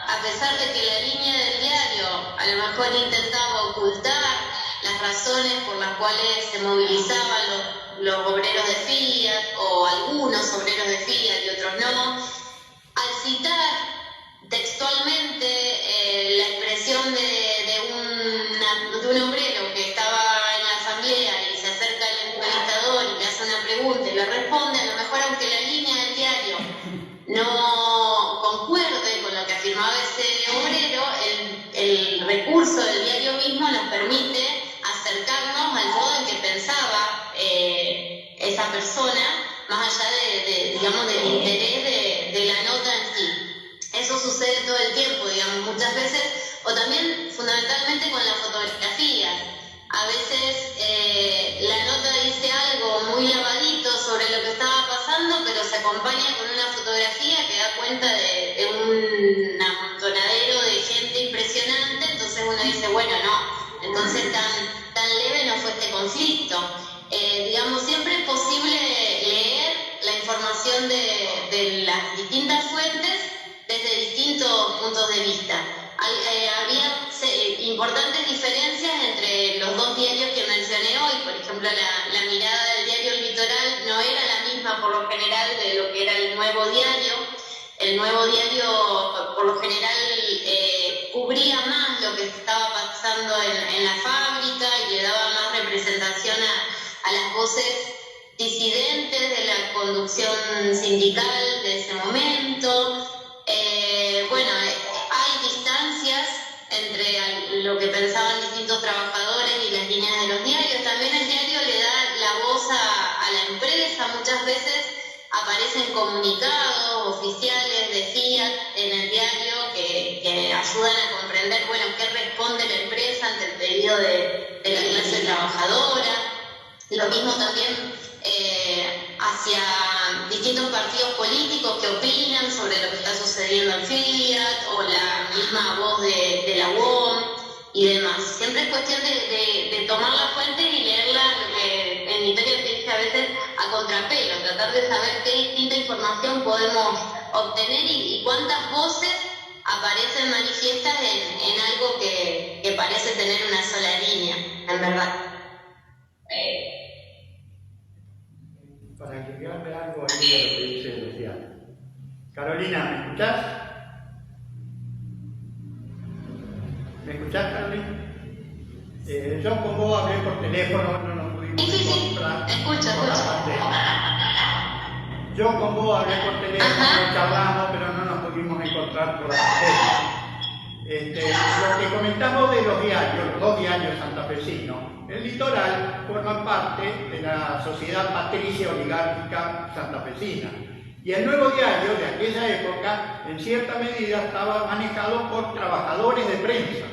a pesar de que la línea del diario a lo mejor intentaba ocultar las razones por las cuales se movilizaban los obreros de Fiat, o algunos obreros de Fiat y otros no, al citar textualmente la expresión de un obrero que estaba en la asamblea y se acerca al entrevistador y le hace una pregunta y le responde, a lo mejor aunque la línea del diario no concuerde con lo que afirmaba ese obrero, el recurso del diario mismo nos permite acercarnos al modo en que pensaba esa persona, más allá de digamos, del interés de la nota en sí. Eso sucede todo el tiempo, digamos, muchas veces, o también fundamentalmente con las fotografías. A veces la nota dice algo muy lavadito sobre lo que estaba pasando, pero se acompaña con una fotografía que da cuenta de un amontonadero de gente impresionante, entonces uno dice, bueno, no, entonces tan leve no fue este conflicto. Digamos, siempre es posible leer la información de las distintas fuentes desde distintos puntos de vista. Había importantes diferencias entre los dos diarios que mencioné hoy. Por ejemplo, la mirada del diario El Litoral no era la misma por lo general de lo que era el Nuevo Diario. El Nuevo Diario por lo general cubría más lo que estaba pasando en la fábrica y le daba más representación a las voces disidentes de la conducción sindical de ese momento. Bueno, hay distancias entre lo que pensaban distintos trabajadores y las líneas de los diarios. También el diario le da la voz a la empresa. Muchas veces aparecen comunicados oficiales de Fiat en el diario que ayudan a comprender, bueno, qué responde la empresa ante el pedido de la clase trabajadora. Lo mismo también hacia distintos partidos políticos que opinan sobre lo que está sucediendo en Fiat, o la misma voz de la UOM y demás. Siempre es cuestión de tomar la fuente y leerla, lo que en Italia se dice a veces a contrapelo, tratar de saber qué distinta información podemos obtener y cuántas voces aparecen manifiestas en algo que parece tener una sola línea, en verdad. Para agregarle algo ahí de lo que dice Luciana. Carolina, ¿me escuchás? ¿Me escuchás, Carolina? Yo con vos hablé por teléfono, no nos pudimos encontrar. Escucha. Yo con vos hablé por teléfono, charlamos, pero no nos pudimos encontrar por la pandemia. Lo que comentamos de los dos diarios santafesinos, el Litoral forma parte de la sociedad patricia oligárquica santafesina. Y el Nuevo Diario de aquella época, en cierta medida, estaba manejado por trabajadores de prensa.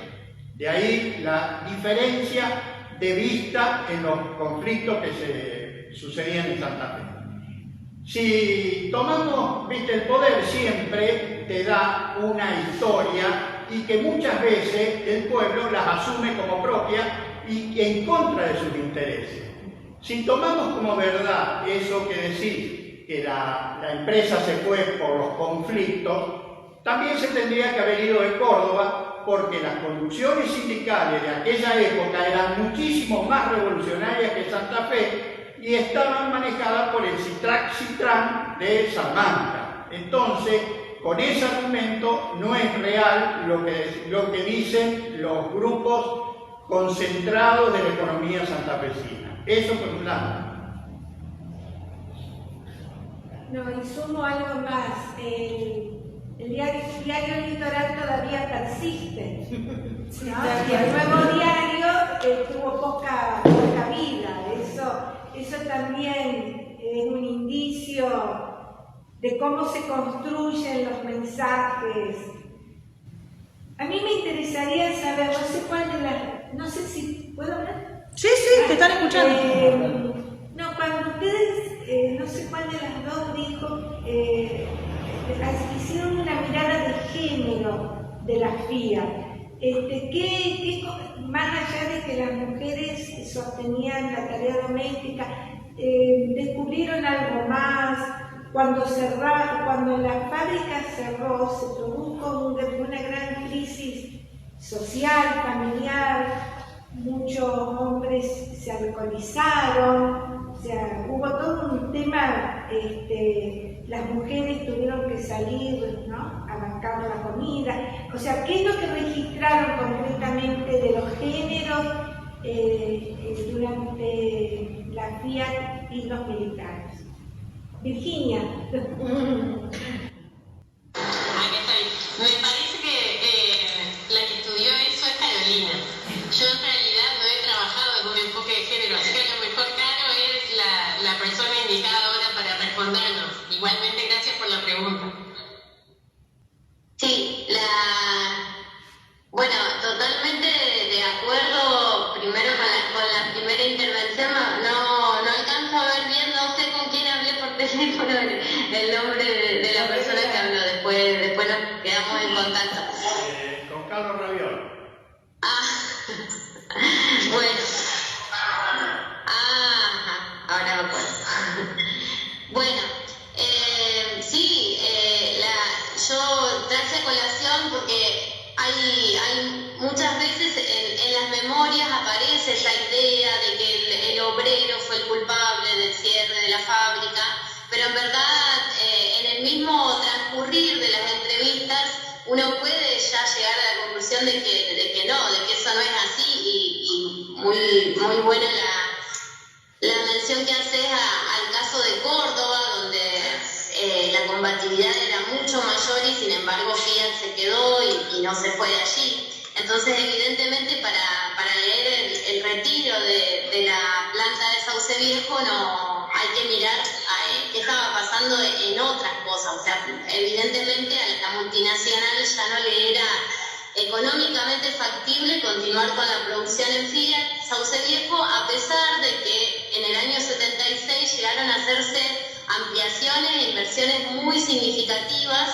De ahí la diferencia de vista en los conflictos que se sucedían en Santa Fe. Si tomamos, el poder siempre te da una historia y que muchas veces el pueblo las asume como propia y en contra de sus intereses. Si tomamos como verdad eso que decís, que la empresa se fue por los conflictos, también se tendría que haber ido de Córdoba, porque las conducciones sindicales de aquella época eran muchísimo más revolucionarias que Santa Fe y estaban manejadas por el Citran de Salamanca. Entonces, con ese argumento no es real lo que dicen los grupos concentrados de la economía santafesina. Eso por un lado. No, y sumo algo más. El diario Litoral todavía persiste, ¿no? Y el Nuevo Diario tuvo poca vida. Eso también es un indicio de cómo se construyen los mensajes. A mí me interesaría saber, no sé si puedo hablar. Sí, te están escuchando. No, cuando ustedes, no sé cuál de las dos dijo, hicieron una mirada de género de la FIA. Más allá de que las mujeres sostenían la tarea doméstica, descubrieron algo más. Cuando la fábrica cerró, se produjo una gran crisis social, familiar. Muchos hombres se alcoholizaron, o sea, hubo todo un tema, las mujeres tuvieron que salir, ¿no?, a bancar la comida. O sea, ¿qué es lo que registraron concretamente de los géneros durante la FIAT y los militares? Virginia. Aquí estoy. Me parece que la que estudió eso es Carolina. Yo en realidad no he trabajado en un enfoque de género, así que a lo mejor Caro es la persona indicada ahora para respondernos. igualmente gracias por la pregunta. Sí, bueno, totalmente de acuerdo, primero con la primera intervención, no alcanzo a ver bien, no sé con quién hablé por teléfono el nombre de la persona que habló, después nos quedamos en contacto. Con Carlos Raviol. Bueno, ahora me acuerdo. Bueno, sí, yo traje a colación porque hay muchas veces en las memorias aparece esa idea de que el obrero fue el culpable del cierre de la fábrica, pero en verdad en el mismo transcurrir de las entrevistas uno puede ya llegar a la conclusión de que no, de que eso no es así, y muy buena la mención que haces al caso de Córdoba, donde la combatividad era mucho mayor y sin embargo Fiat se quedó y no se fue de allí. Entonces, evidentemente, para leer el retiro de la planta de Sauce Viejo no hay que mirar qué estaba pasando en otras cosas. O sea, evidentemente a la multinacional ya no le era económicamente factible continuar con la producción en Fiat Sauce Viejo, a pesar de que en el año 76 llegaron a hacerse ampliaciones e inversiones muy significativas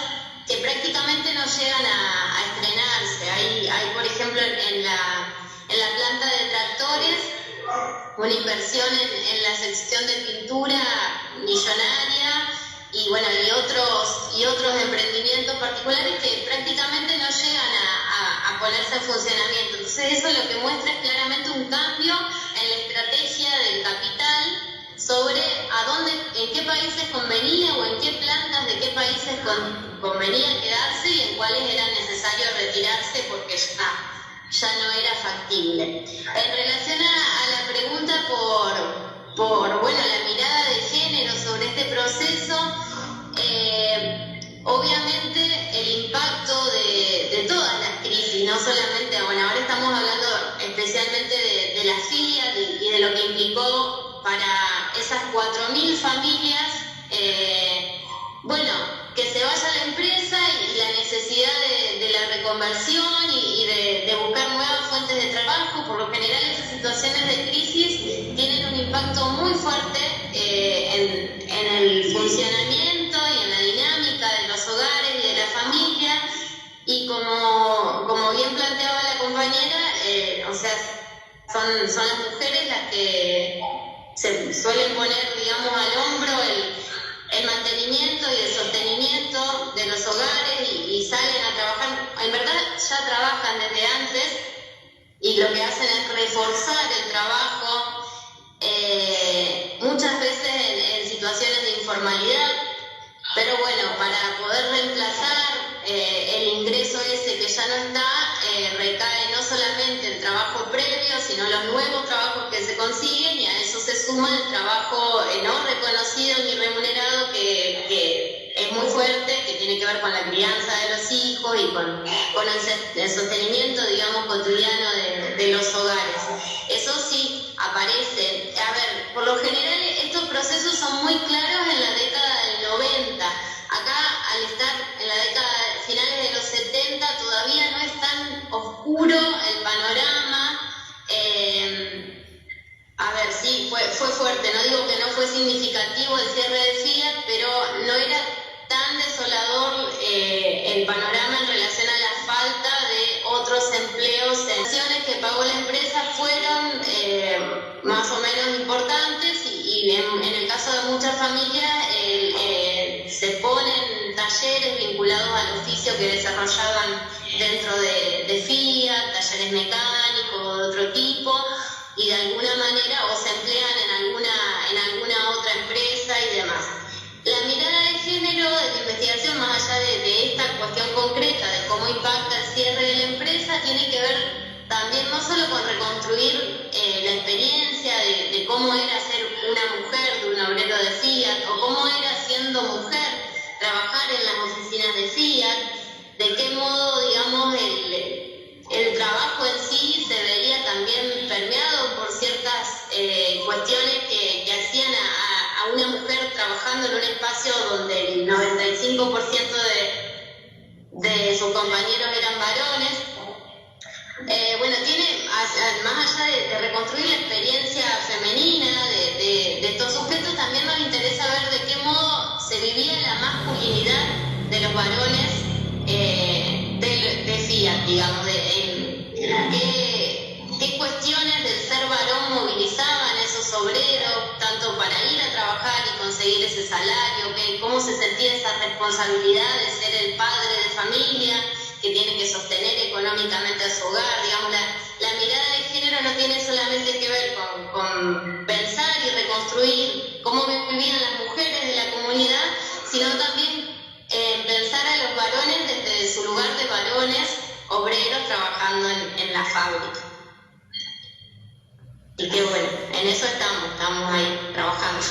que prácticamente no llegan a estrenarse. Hay por ejemplo, en la planta de tractores, una inversión en la sección de pintura millonaria, y bueno, y otros emprendimientos particulares que prácticamente no llegan a ponerse en funcionamiento. Entonces eso lo que muestra es claramente un cambio en la estrategia del capital sobre en qué países convenía o en qué plantas de qué países convenía quedarse y en cuáles era necesario retirarse porque ya no era factible. En relación a la pregunta por bueno, la mirada de género sobre este proceso, obviamente el impacto de todas las crisis, no solamente, bueno, ahora estamos hablando especialmente de la Fiat y de lo que implicó para esas 4.000 familias, bueno, que se vaya la empresa y la necesidad de la reconversión y de buscar nuevas fuentes de trabajo. Por lo general, esas situaciones de crisis tienen un impacto muy fuerte en el funcionamiento y en la dinámica de los hogares y de la familia, y como bien planteaba la compañera, o sea, son las mujeres las que se suelen poner, digamos, al hombro el mantenimiento y el sostenimiento de los hogares y salen a trabajar. En verdad ya trabajan desde antes y lo que hacen es reforzar el trabajo, muchas veces en situaciones de informalidad, pero bueno, para poder reemplazar el ingreso ese que ya no está, recae no solamente el trabajo previo, sino los nuevos trabajos que se consiguen, y a eso se suma el trabajo no reconocido ni remunerado, que es muy fuerte, que tiene que ver con la crianza de los hijos y con el sostenimiento, digamos, cotidiano de los hogares. Eso sí aparece. A ver, por lo general estos procesos son muy claros en la década del 90. Acá, al estar en la década finales de los 70, todavía no es tan oscuro el panorama. A ver, sí, fue fuerte, no digo que no fue significativo el cierre de Fiat, pero no era tan desolador el panorama en relación a la falta de otros empleos. Las acciones que pagó la empresa fueron más o menos importantes, y en el caso de muchas familias se ponen talleres vinculados al oficio que desarrollaban dentro de Fiat, talleres mecánicos o de otro tipo, y de alguna manera o se emplean en alguna otra empresa y demás. La mirada de género de la investigación, más allá de esta cuestión concreta de cómo impacta el cierre de la empresa, tiene que ver también no solo con reconstruir la experiencia de cómo era ser una mujer de un obrero de Fiat, o cómo era siendo mujer trabajar en las oficinas de Fiat, de qué modo, digamos, el trabajo en sí se veía también permeado por ciertas cuestiones que hacían a una mujer trabajando en un espacio donde el 95% de sus compañeros eran varones. Bueno, tiene, más allá de reconstruir la experiencia femenina de estos sujetos, también nos interesa ver de qué modo se vivía la masculinidad de los varones de Fiat, digamos, qué cuestiones del ser varón movilizaban esos obreros, tanto para ir a trabajar y conseguir ese salario, cómo se sentía esa responsabilidad de ser el padre de familia, que tiene que sostener económicamente a su hogar. Digamos, la mirada de género no tiene solamente que ver con pensar y reconstruir cómo vivían las mujeres de la comunidad, sino también pensar a los varones desde su lugar de varones obreros trabajando en la fábrica. Y que bueno, en eso estamos ahí trabajando.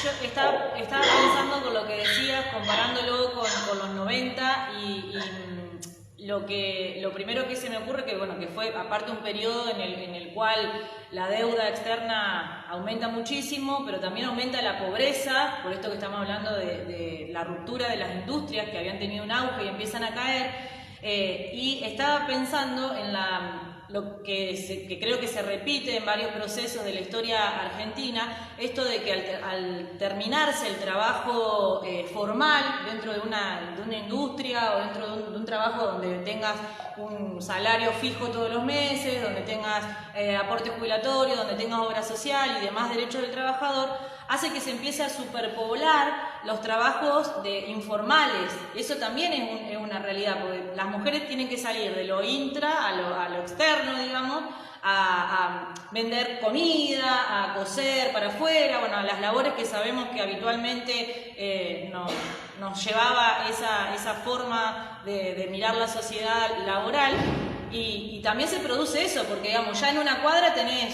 Yo estaba pensando con lo que decías, comparándolo con los 90 y lo primero que se me ocurre que fue aparte un periodo en el cual la deuda externa aumenta muchísimo, pero también aumenta la pobreza, por esto que estamos hablando de la ruptura de las industrias que habían tenido un auge y empiezan a caer, y estaba pensando en lo que creo que se repite en varios procesos de la historia argentina, esto de que al terminarse el trabajo formal dentro de una industria o dentro de un trabajo donde tengas un salario fijo todos los meses, donde tengas aporte jubilatorio, donde tengas obra social y demás derechos del trabajador, hace que se empiece a superpoblar los trabajos informales. Eso también es una realidad, porque las mujeres tienen que salir de lo intra a lo externo, digamos, a vender comida, a coser para afuera, a las labores que sabemos que habitualmente nos llevaba esa forma de mirar la sociedad laboral. Y también se produce eso, porque digamos, ya en una cuadra tenés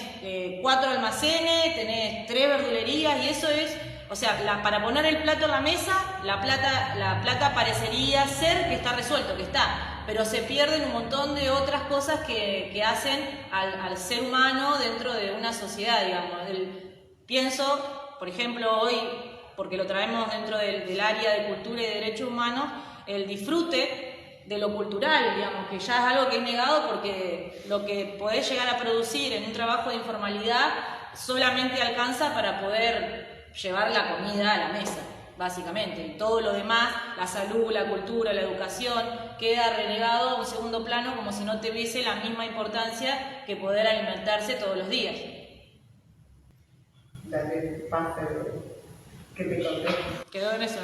4 almacenes, tenés 3 verdulerías, y eso es, o sea, para poner el plato en la mesa, la plata parecería ser que está resuelto, que está, pero se pierden un montón de otras cosas que hacen al ser humano dentro de una sociedad, digamos. Pienso, por ejemplo, hoy, porque lo traemos dentro del área de cultura y de derechos humanos, el disfrute de lo cultural, digamos, que ya es algo que es negado porque lo que podés llegar a producir en un trabajo de informalidad solamente alcanza para poder llevar la comida a la mesa, básicamente. Y todo lo demás, la salud, la cultura, la educación, queda relegado a un segundo plano como si no tuviese la misma importancia que poder alimentarse todos los días. Dale, pase, que te conté. Quedó en eso,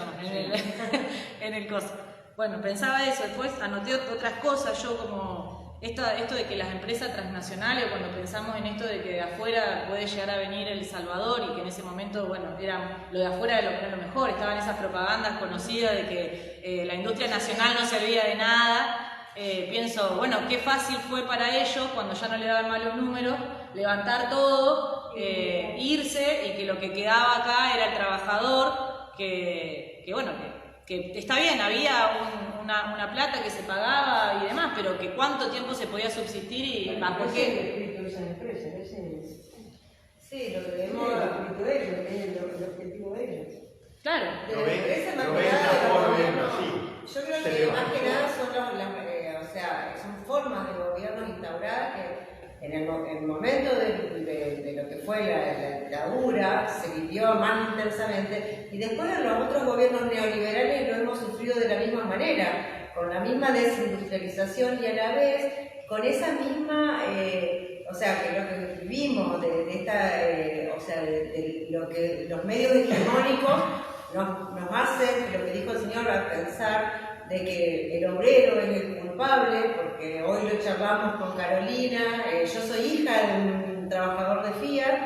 en el coso. Bueno, pensaba eso, después anoté otras cosas, yo como esto de que las empresas transnacionales, cuando pensamos en esto de que de afuera puede llegar a venir El Salvador y que en ese momento, era lo de afuera era lo mejor, estaban esas propagandas conocidas de que la industria nacional no servía de nada, pienso, qué fácil fue para ellos cuando ya no le daban malos números, levantar todo, irse y que lo que quedaba acá era el trabajador, que está bien, había una plata que se pagaba y demás, pero que cuánto tiempo se podía subsistir y bajo qué. Sí, lo que debemos escrito de ellos, que es el objetivo de ellos. Claro. Lo ven así. Yo creo que más que nada son formas de gobierno instauradas que en el momento de lo que fue la dictadura se vivió más intensamente, y después en los otros gobiernos neoliberales lo hemos sufrido de la misma manera, con la misma desindustrialización y a la vez con esa misma, que lo que vivimos de lo que los medios hegemónicos nos hacen, lo que dijo el señor, a pensar de que el obrero es el culpable, porque hoy lo charlamos con Carolina, yo soy hija de un trabajador de Fiat,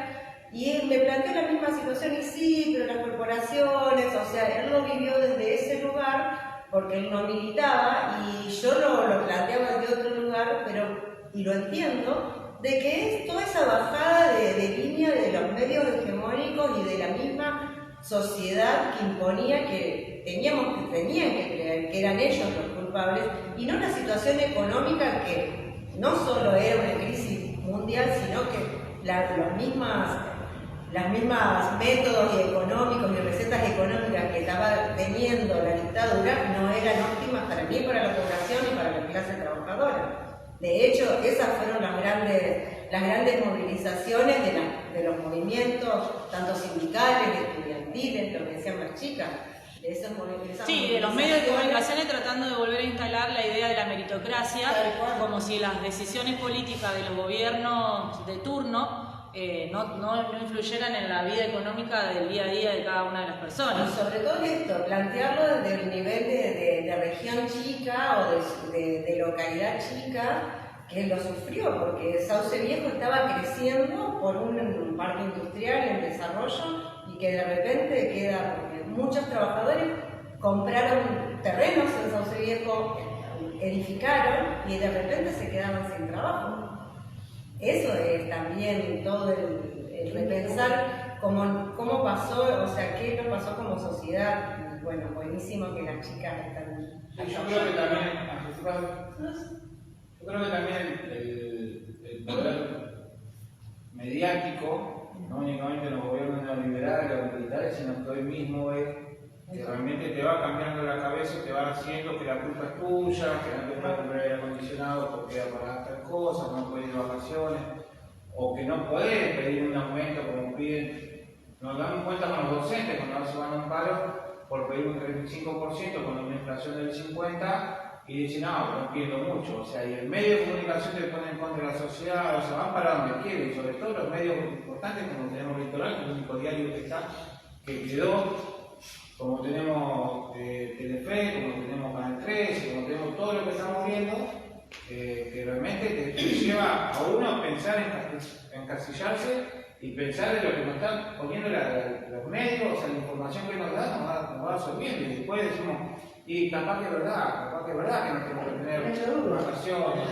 y él me planteó la misma situación, y sí, pero las corporaciones, él lo vivió desde ese lugar, porque él no militaba, y yo lo planteaba desde otro lugar, y lo entiendo, de que es toda esa bajada de línea de los medios hegemónicos y de la misma sociedad que imponía que tenían que creer que eran ellos los culpables, y no la situación económica que no solo era una crisis mundial, sino que las mismas las mismas métodos económicos y recetas económicas que estaba teniendo la dictadura no eran óptimas ni para la población ni para la clase trabajadora. De hecho, esas fueron las grandes movilizaciones de los movimientos, tanto sindicales, estudiantiles, lo que decían las chicas. Sí, de los medios de comunicación tratando de volver a instalar la idea de la meritocracia, como si las decisiones políticas de los gobiernos de turno no influyeran en la vida económica del día a día de cada una de las personas. Y sobre todo esto, plantearlo desde el nivel de región chica o de localidad chica, que lo sufrió, porque Sauce Viejo estaba creciendo por un parque industrial en desarrollo y que de repente queda, porque muchos trabajadores compraron terrenos en Sauce Viejo, edificaron y de repente se quedaban sin trabajo. Eso es también todo el repensar cómo pasó, o sea, qué nos pasó como sociedad. Y bueno, buenísimo que las chicas están... Yo creo que también el poder mediático, no únicamente los gobiernos neoliberales o militares, sino que hoy mismo es que realmente te va cambiando la cabeza, te va haciendo que la culpa es tuya, que no te puedes comprar aire acondicionado porque para tal cosa, no puedes ir de vacaciones, o que no puedes pedir un aumento como piden. Nos damos cuenta con los docentes cuando se van a un paro por pedir un 35% con una inflación del 50%, y dicen, no pido mucho. O sea, y el medio de comunicación te pone en contra de la sociedad, o sea, van para donde quieren, y sobre todo los medios importantes como tenemos Litoral, que es el único diario que quedó, como tenemos Telefe, como tenemos Canal 13, como tenemos todo lo que estamos viendo, que realmente te lleva a uno a pensar en encasillarse y pensar en lo que nos están poniendo los medios, o sea, la información que nos dan nos va absorbiendo, y después decimos, y capaz que es verdad que no tenemos que tener vacaciones.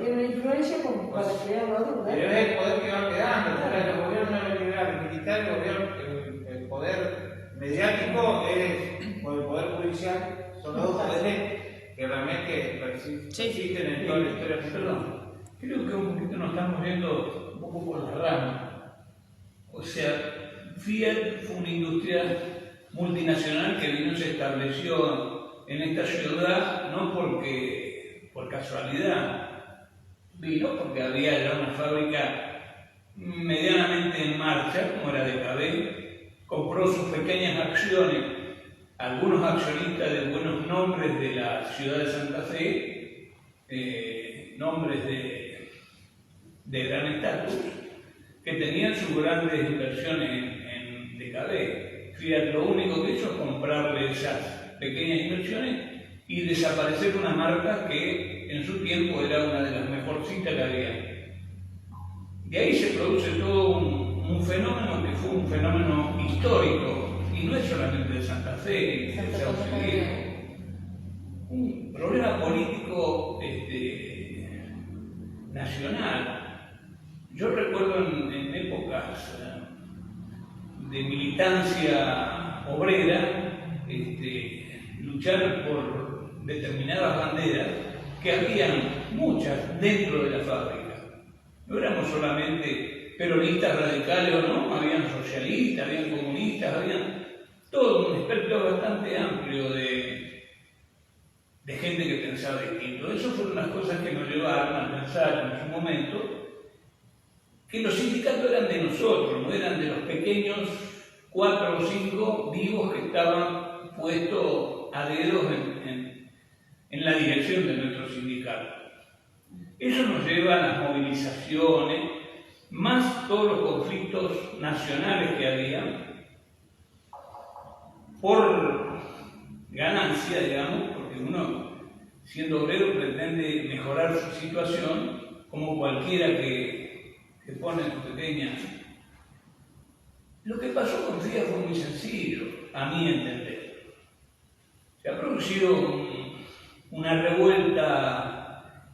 Tiene una influencia como para crear la duda. Pero es el poder que va quedando, el gobierno neoliberal, el militar, el poder mediático o el poder judicial, son los dos poderes que realmente existen en toda la historia. Perdón, creo que un poquito nos estamos yendo un poco por la rama. O sea, Fiat fue una industria multinacional que vino y se estableció en esta ciudad no porque por casualidad, vino porque había ya una fábrica medianamente en marcha, como era DKB, compró sus pequeñas acciones, algunos accionistas de buenos nombres de la ciudad de Santa Fe, nombres de gran estatus, que tenían sus grandes inversiones en DKB. Fiat lo único que hizo es comprarle esas pequeñas inversiones y desaparecer una marca que en su tiempo era una de las mejorcitas que había. De ahí se produce todo un fenómeno que fue un fenómeno histórico, y no es solamente de Santa Fe, de Sauce Viejo. Un problema político nacional. Yo recuerdo en épocas de militancia obrera, luchar por determinadas banderas, que habían muchas dentro de la fábrica. No éramos solamente peronistas radicales o no, habían socialistas, habían comunistas, habían todo un espectro bastante amplio de gente que pensaba distinto. Esas fueron las cosas que nos llevaron a pensar en su momento que los sindicatos eran de nosotros, no eran de los pequeños 4 o 5 vivos que estaban puestos a dedos en la dirección de nuestro sindicato. Eso nos lleva a las movilizaciones, más todos los conflictos nacionales que había, por ganancia, digamos, porque uno, siendo obrero, pretende mejorar su situación, como cualquiera que pone su pequeña. Lo que pasó con Fiat fue muy sencillo, a mi entender. Se ha producido una revuelta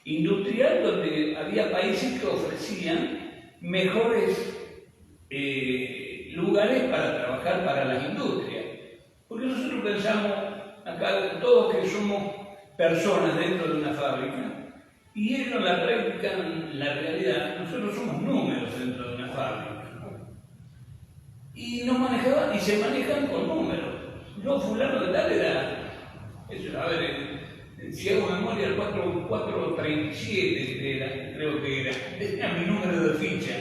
industrial donde había países que ofrecían mejores lugares para trabajar para las industrias. Porque nosotros pensamos acá todos que somos personas dentro de una fábrica, Y ellos en la práctica, en la realidad, nosotros somos números dentro de una fábrica. Y nos manejaban, y se manejan con números. Yo, fulano de tal era, eso, a ver, si hago memoria, el 437 era, creo que era mi número de ficha.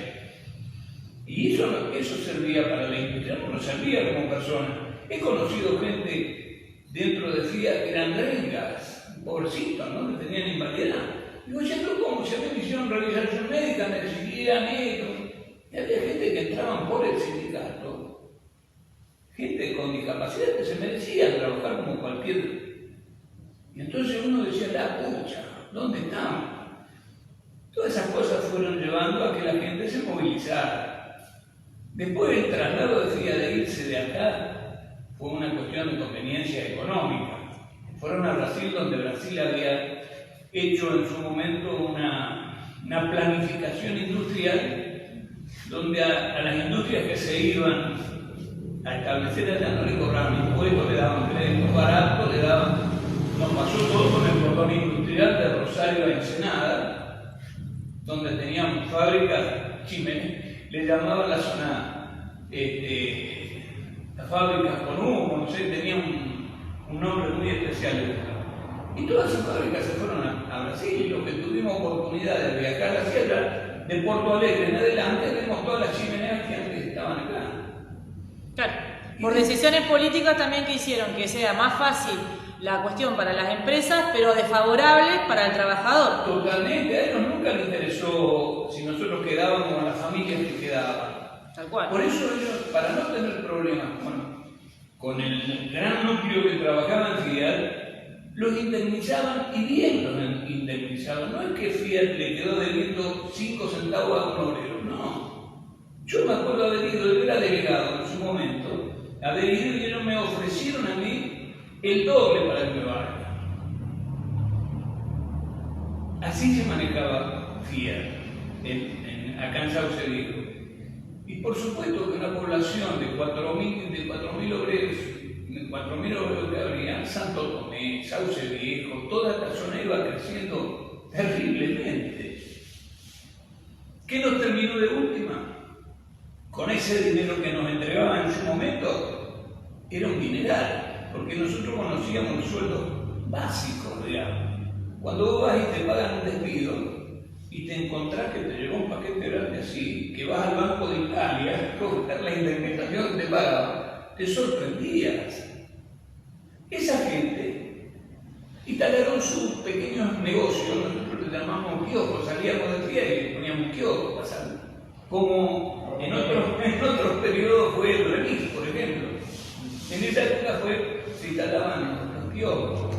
Y eso servía para la industria, no servía como persona. He conocido gente dentro de Fiat que eran rengas, pobrecitos, ¿no? Que tenían invalidez. Digo, ya no, ¿cómo? Si a mí me hicieron realización médica, me recibían esto. Y había gente que entraban por el sindicato, gente con discapacidad que se merecía trabajar como cualquier. Y entonces uno decía, la pucha, ¿dónde estamos? Todas esas cosas fueron llevando a que la gente se movilizara. Después el traslado de Fiat de irse de acá fue una cuestión de conveniencia económica. Fueron a Brasil, donde Brasil había hecho en su momento una planificación industrial, donde a las industrias que se iban a establecer allá no le cobraban impuestos, le daban créditos baratos, nos pasó todo con el cordón industrial de Rosario a Ensenada, donde teníamos fábricas, chimeneas, le llamaban la zona, las fábricas con humo, no sé, tenían un nombre muy especial. Y todas esas fábricas se fueron a Brasil, y los que tuvimos oportunidad de viajar hacia allá, de Porto Alegre en adelante, vemos todas las chimeneas que antes estaban acá. Claro, por decisiones políticas también que hicieron que sea más fácil la cuestión para las empresas, pero desfavorable para el trabajador. Totalmente, a ellos nunca les interesó si nosotros quedábamos o las familias que quedaban. Tal cual. Por eso ellos, para no tener problemas con el gran núcleo que trabajaba en Fiat, los indemnizaban y bien los indemnizaban. No es que Fiat le quedó debiendo 5 centavos a un obrero, no. Yo me acuerdo haber ido, yo era delegado en su momento, haber ido y ellos me ofrecieron a mí el doble para que me vaya. Así se manejaba Fiat acá en Sauce Viejo. Y por supuesto que una población de 4.000 obreros, 4.000 obreros que habría, Santo Tomé, Sauce Viejo, toda esta zona iba creciendo terriblemente. ¿Qué nos terminó de última? Con ese dinero que nos entregaban en su momento, era un dineral, porque nosotros conocíamos los sueldos básicos, digamos. Cuando vos vas y te pagan un despido, y te encontrás que te llegó un paquete grande así, que vas al Banco de Italia a coger la indemnización que te pagaba, te sorprendías. Esa gente instalaron sus pequeños negocios, nosotros le llamamos kioscos, salíamos de Fiat y le poníamos kioscos, pasando. Como en otros periodos fue el remis, por ejemplo. En esa época se instalaban los kioscos.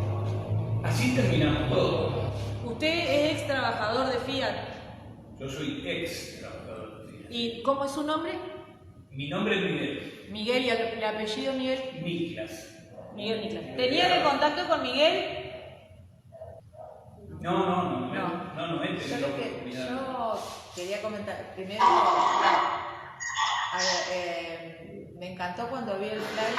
Así terminamos todo. Usted es ex trabajador de Fiat. Yo soy ex trabajador de Fiat. ¿Y cómo es su nombre? Mi nombre es Miguel. Miguel, ¿y el apellido Miguel? Niklas. Miguel Niklas. ¿Tenían el contacto con Miguel? No, Yo quería comentar, primero, me encantó cuando vi el flyer.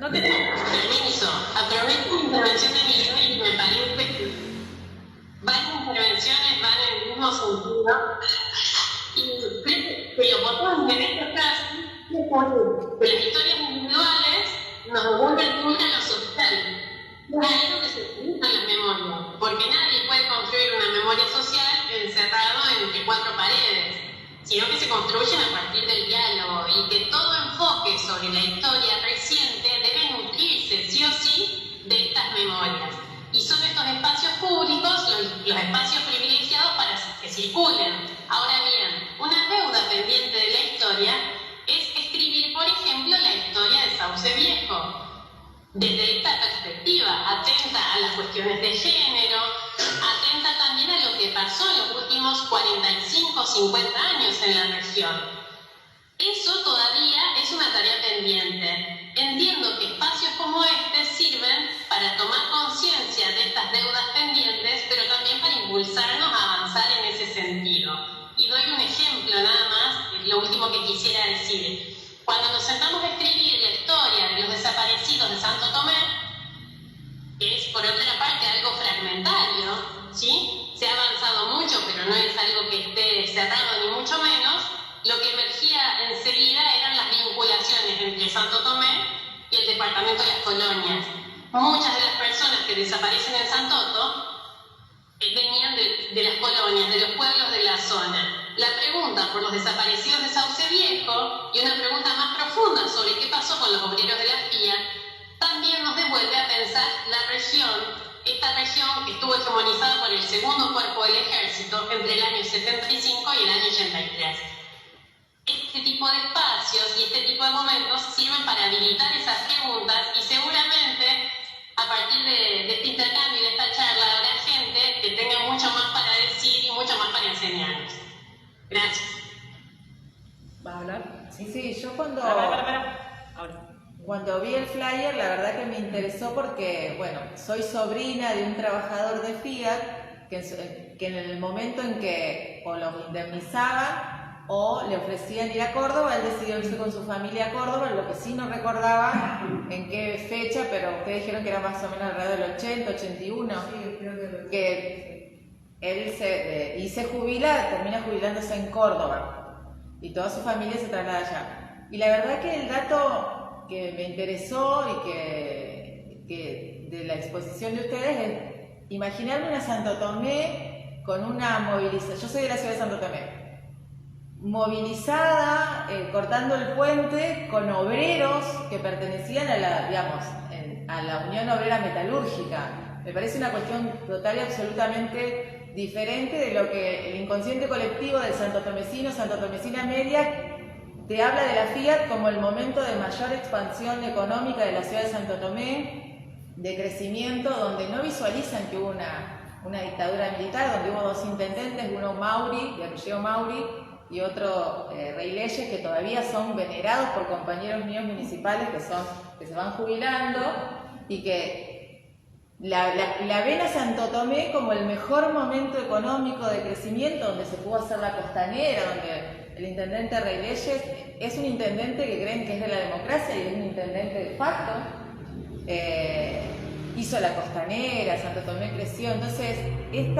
No te... Permiso, aprovecho la intervención de Miguel y me parece que varias intervenciones van en el mismo sentido. Y creo que lo podemos en este caso que las historias individuales nos devuelven una a lo social. Es algo que se utiliza en la memoria, porque nadie puede construir una memoria social encerrado entre 4 paredes, sino que se construyen a partir del diálogo y que todo enfoque sobre la historia reciente debe nutrirse sí o sí de estas memorias. Y son estos espacios públicos los espacios privilegiados para que circulen. Ahora bien, una deuda pendiente de la historia es escribir, por ejemplo, la historia de Sauce Viejo. Desde esta perspectiva, atenta a las cuestiones de género, atenta también a lo que pasó en los últimos 45 o 50 años en la región. Eso todavía es una tarea pendiente. Entiendo que espacios como este sirven para tomar conciencia de estas deudas pendientes, pero también para impulsarnos a avanzar en ese sentido. Y doy un ejemplo nada más, lo último que quisiera decir. Cuando nos sentamos a escribir la historia de los desaparecidos departamento de las colonias. Muchas de las personas que desaparecen en Santoto venían de las colonias, de los pueblos de la zona. La pregunta por los desaparecidos de Sauce Viejo y una pregunta más profunda sobre qué pasó con los obreros de la Fiat también nos devuelve a pensar la región. Esta región estuvo hegemonizada por el segundo cuerpo del ejército entre el año 75 y el año 83. Este tipo de espacios y este tipo de momentos sirven para habilitar esas preguntas y seguramente a partir de este intercambio y de esta charla habrá gente que tenga mucho más para decir y mucho más para enseñarnos. Gracias. ¿Vas a hablar? Sí, yo cuando... Ahora. Cuando vi el flyer, la verdad que me interesó porque, bueno, soy sobrina de un trabajador de Fiat que en el momento en que o los indemnizaban o le ofrecían ir a Córdoba, él decidió irse con su familia a Córdoba, lo que sí no recordaba en qué fecha, pero ustedes dijeron que era más o menos alrededor del 80, 81, Sí, creo que él se jubila, termina jubilándose en Córdoba y toda su familia se traslada allá. Y la verdad que el dato que me interesó y que de la exposición de ustedes es imaginarme una Santo Tomé con una movilización. Yo soy de la ciudad de Santo Tomé, movilizada, cortando el puente con obreros que pertenecían a la Unión Obrera Metalúrgica. Me parece una cuestión total y absolutamente diferente de lo que el inconsciente colectivo del santotomecino, santotomecina media, te habla de la Fiat como el momento de mayor expansión económica de la ciudad de Santo Tomé, de crecimiento, donde no visualizan que hubo una dictadura militar, donde hubo dos intendentes, uno Mauri, de apellido Mauri, y otro Rey Leyes, que todavía son venerados por compañeros míos municipales que se van jubilando, y que la ven a Santo Tomé como el mejor momento económico de crecimiento, donde se pudo hacer la costanera, donde el intendente Rey Leyes es un intendente que creen que es de la democracia y es un intendente de facto. Hizo la costanera, Santo Tomé creció. Entonces, este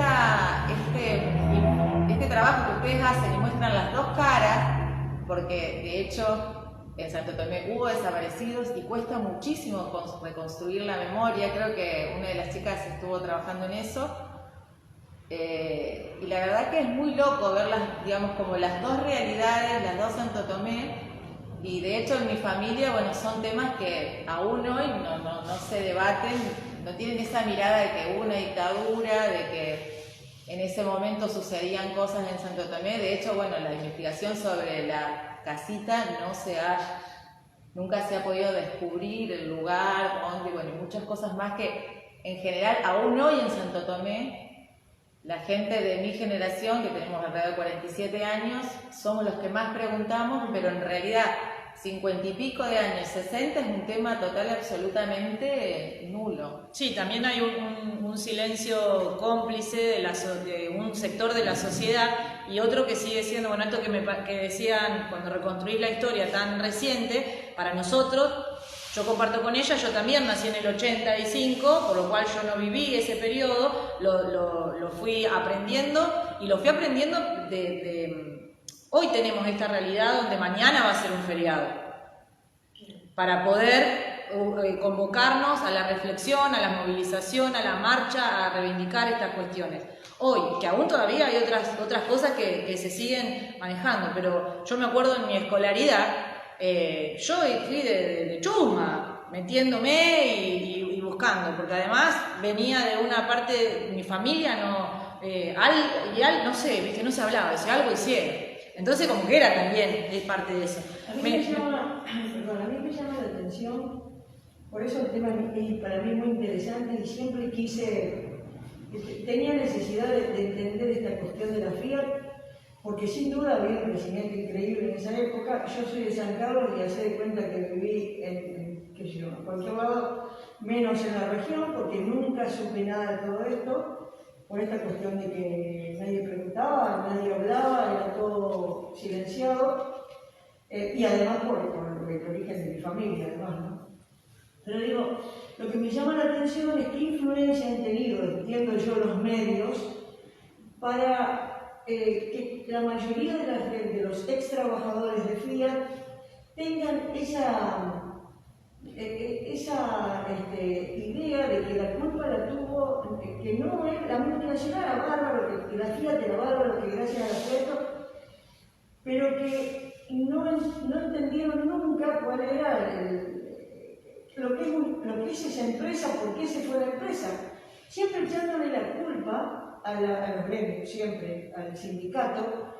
trabajo que ustedes hacen y muestran las dos caras, porque de hecho en Santo Tomé hubo desaparecidos y cuesta muchísimo reconstruir la memoria. Creo que una de las chicas estuvo trabajando en eso. Y la verdad que es muy loco verlas, digamos, como las dos realidades, las dos Santo Tomé, y de hecho en mi familia, bueno, son temas que aún hoy no se debaten, no tienen esa mirada de que hubo una dictadura, de que en ese momento sucedían cosas en Santo Tomé. De hecho, bueno, la investigación sobre la casita nunca se ha podido descubrir el lugar, dónde, bueno, y muchas cosas más que en general aún hoy en Santo Tomé. La gente de mi generación, que tenemos alrededor de 47 años, somos los que más preguntamos, pero en realidad 50 y pico de años, 60, es un tema total y absolutamente nulo. Sí, también hay un silencio cómplice de un sector de la sociedad y otro que sigue siendo, bueno, esto que decían cuando reconstruís la historia tan reciente, para nosotros, yo comparto con ella, yo también nací en el 85, por lo cual yo no viví ese periodo, lo fui aprendiendo y lo fui aprendiendo hoy tenemos esta realidad donde mañana va a ser un feriado, para poder convocarnos a la reflexión, a la movilización, a la marcha, a reivindicar estas cuestiones. Hoy, que aún todavía hay otras cosas que se siguen manejando, pero yo me acuerdo en mi escolaridad, yo fui de chusma, metiéndome y buscando, porque además venía de una parte de mi familia, no sé, ¿viste? No se hablaba, decía algo hicieron. Entonces como que era también parte de eso. A mí me llama la atención, por eso el tema es para mí muy interesante y siempre tenía necesidad de entender esta cuestión de la Fiat, porque sin duda había un crecimiento increíble en esa época. Yo soy de San Carlos y hace de cuenta que viví en cualquier lado, menos en la región, porque nunca supe nada de todo esto, por esta cuestión de que nadie preguntaba, nadie hablaba, era todo silenciado, y además por el origen de mi familia, además, ¿no? Pero digo, lo que me llama la atención es qué influencia han tenido, entiendo yo, los medios, para que la mayoría de los ex trabajadores de Fiat tengan esa esa idea de que la culpa la tuvo, que no es la multinacional, a bárbaro, que la Fiat era bárbaro, que gracias a la Fiat, pero que no entendieron nunca cuál era lo que es esa empresa, por qué se fue la empresa. Siempre echándole la culpa a los gremios, siempre al sindicato.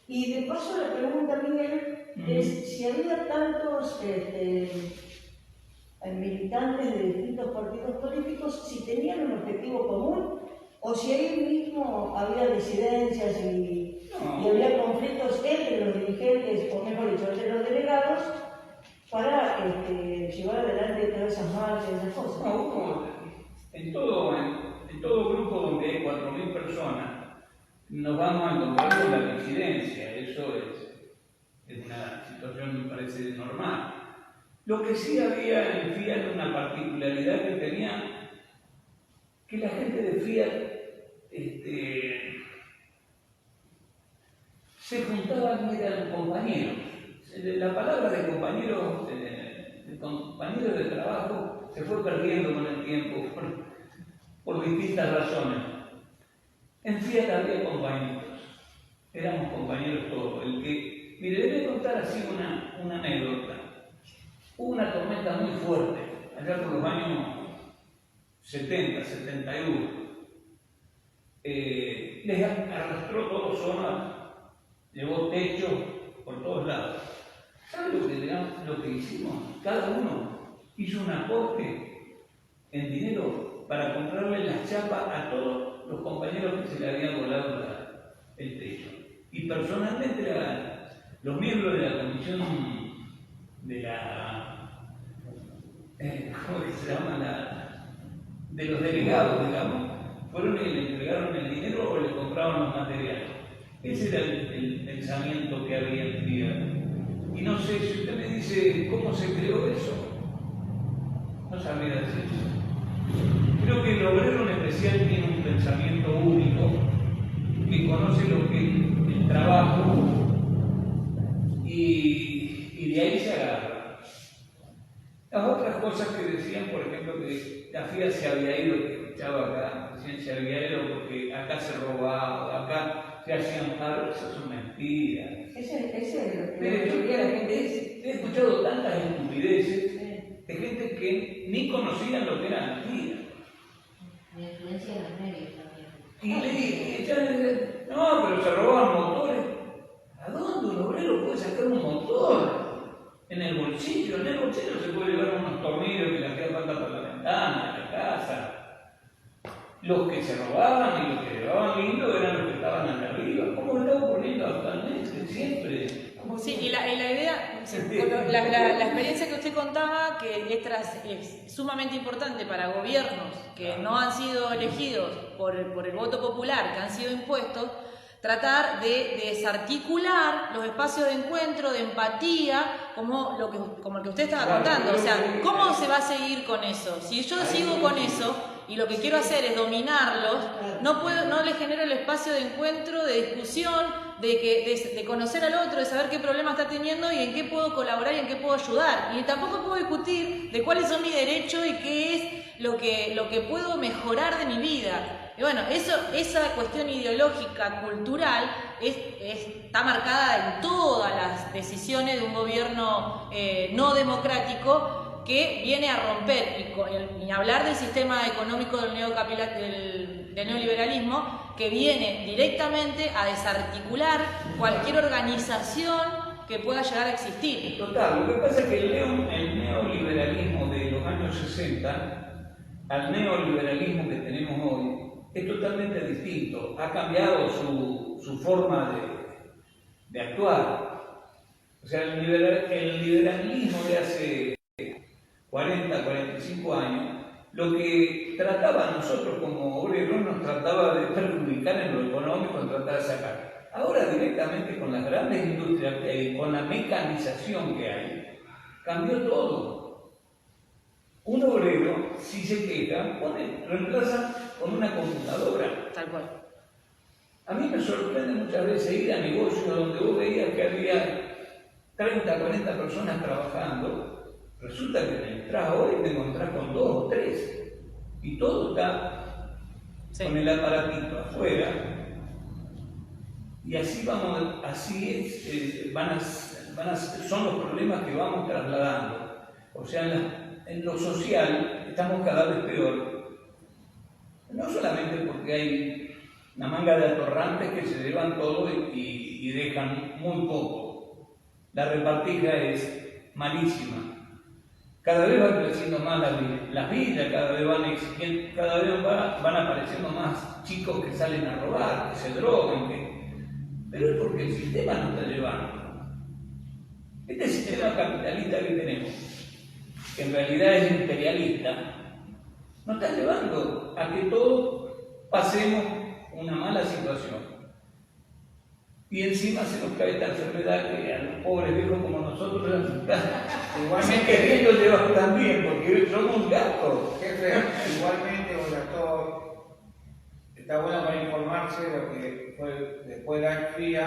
Y de paso la pregunta, Miguel, es si había tantos militantes de distintos partidos políticos, si tenían un objetivo común o si ahí mismo había disidencias y había conflictos entre los dirigentes, o mejor dicho, entre los delegados, para llevar adelante todas esas marchas y esas cosas. No, en todo grupo donde hay 4.000 personas, nos vamos a encontrar con la disidencia. Eso es una situación, me parece, normal. Lo que sí había en Fiat una particularidad que tenía, que la gente de Fiat se juntaban, eran compañeros. La palabra de compañeros de trabajo se fue perdiendo con el tiempo por distintas razones. En Fiat había compañeros, éramos compañeros todos. Mire, le voy a contar así una anécdota. Hubo una tormenta muy fuerte, allá por los años 70, 71. Les arrastró todo zonas, llevó techos por todos lados. ¿Sabe lo que hicimos? Cada uno hizo un aporte en dinero para comprarle las chapas a todos los compañeros que se le habían volado el techo. Y personalmente los miembros de la comisión de ¿cómo se llama? De los delegados, digamos, fueron y le entregaron el dinero o le compraron los materiales. Ese era el pensamiento que había en Fiat. Y no sé, si usted me dice cómo se creó eso, no sabría decir eso. Creo que el obrero en especial tiene un pensamiento único, que conoce lo que es el trabajo y de ahí se agarra. Las otras cosas que decían, por ejemplo, que la Fiat se había ido, que escuchaba acá, decían se había ido porque acá se robaba, acá se hacían paros, eso son mentiras. Ese es lo que la gente dice. He escuchado tantas estupideces de gente que ni conocían lo que era la Fiat. La influencia de los medios también. Y no, pero se robaban motores. ¿A dónde un obrero puede sacar un motor? En el bolsillo se puede llevar unos tornillos que le hacían falta por la ventana, en la casa. Los que se robaban y los que llevaban lindo eran los que estaban allá arriba. ¿Cómo está ocurriendo actualmente? Siempre. Sí, y la idea, la experiencia que usted contaba, que es sumamente importante para gobiernos que no han sido elegidos por el voto popular, que han sido impuestos, tratar de desarticular los espacios de encuentro, de empatía, como el que usted estaba contando. O sea, ¿cómo se va a seguir con eso? Si yo sigo con eso y lo que quiero hacer es dominarlos, no les genero el espacio de encuentro, de discusión, de conocer al otro, de saber qué problema está teniendo y en qué puedo colaborar y en qué puedo ayudar. Y tampoco puedo discutir de cuáles son mis derechos y qué es lo que puedo mejorar de mi vida. Y bueno, esa cuestión ideológica, cultural, está marcada en todas las decisiones de un gobierno no democrático que viene a romper y hablar del sistema económico del neoliberalismo, que viene directamente a desarticular cualquier organización que pueda llegar a existir. Total, lo que pasa es que el neoliberalismo de los años 60 al neoliberalismo que tenemos hoy es totalmente distinto. Ha cambiado su forma de actuar. O sea, el liberalismo de hace 40, 45 años, lo que trataba a nosotros como obreros, nos trataba de perjudicar en lo económico, en tratar de sacar. Ahora directamente con las grandes industrias que hay, con la mecanización que hay, cambió todo. Un obrero, si se queja, reemplaza con una computadora. Tal cual. A mí me sorprende muchas veces ir a negocios donde vos veías que había 30, 40 personas trabajando Resulta que entras hoy y te encontrás con 2 o 3 y todo está con el aparatito afuera y así vamos, así es, son los problemas que vamos trasladando. O sea, en lo social estamos cada vez peor, no solamente porque hay una manga de atorrantes que se llevan todo y dejan muy poco. La repartija es malísima. Cada vez van creciendo más las vidas, cada vez van exigiendo, cada vez van apareciendo más chicos que salen a robar, que se drogan, pero es porque el sistema nos está llevando. Este sistema capitalista que tenemos, que en realidad es imperialista, nos está llevando a que todos pasemos una mala situación. Y encima se nos cae esta enfermedad que a los pobres viejos como nosotros igualmente queriendo llevar también, porque somos gatos. Jefe, igualmente, todo está bueno para informarse de lo que fue después de la fría,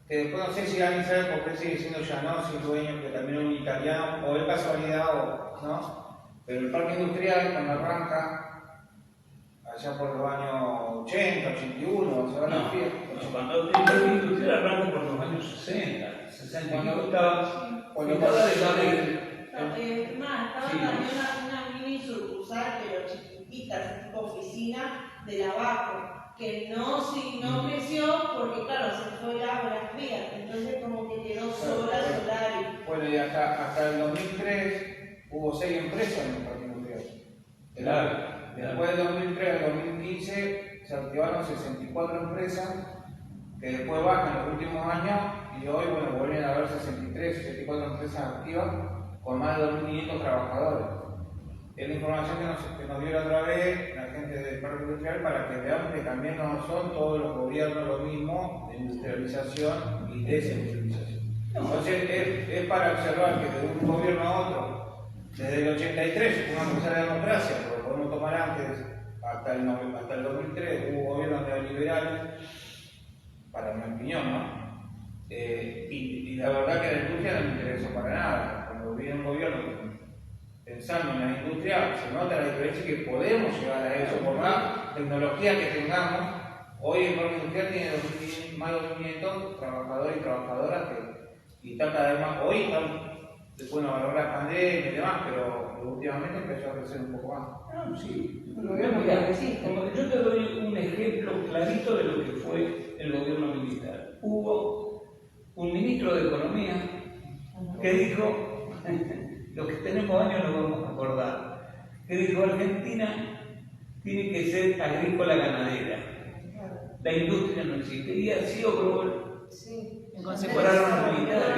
que después no sé si alguien sabe por qué sigue siendo Gianosi el dueño, que también es un italiano, o es casualidad o no, pero el parque industrial cuando arranca allá por los años 80, 81, se van a fría. Cuando el parque industrial arranca por los años 60, 61 estaba de una mini sucursal, pero chiquitita, tipo oficina de lavabo, que no creció porque, claro, se fue el agua, las frías, entonces como que quedó sola. Bueno, y hasta el 2003 hubo 6 empresas en el parque industrial. Claro. Después del 2003 al 2015 se activaron 64 empresas que después bajan en los últimos años y hoy, bueno, vuelven a haber 64 empresas activas con más de 2.500 trabajadores. Es la información que nos dio la otra vez la gente del parque industrial para que veamos que también no son todos los gobiernos lo mismo de industrialización y desindustrialización. Entonces es para observar que de un gobierno a otro, desde el 83 una cosa de democracia, pero podemos tomar antes, hasta el 2003 hubo gobiernos neoliberales, para mi opinión, ¿no? Y la verdad que la industria no me interesó para nada. Cuando viene un gobierno pensando en la industria, se nota la diferencia que podemos llegar a eso, por más tecnología que tengamos. Hoy el parque industrial tiene más de 2.500 trabajadores y trabajadoras y está cada vez más. Hoy están, después nos valoró la pandemia y demás, pero últimamente empezó a crecer un poco más. Sí, yo te doy un ejemplo clarito de lo que fue el gobierno militar. Hubo un ministro de Economía que dijo, los que tenemos años nos vamos a acordar, que dijo Argentina tiene que ser agrícola ganadera. La industria no existe. Y así obró en consecuencia los militares.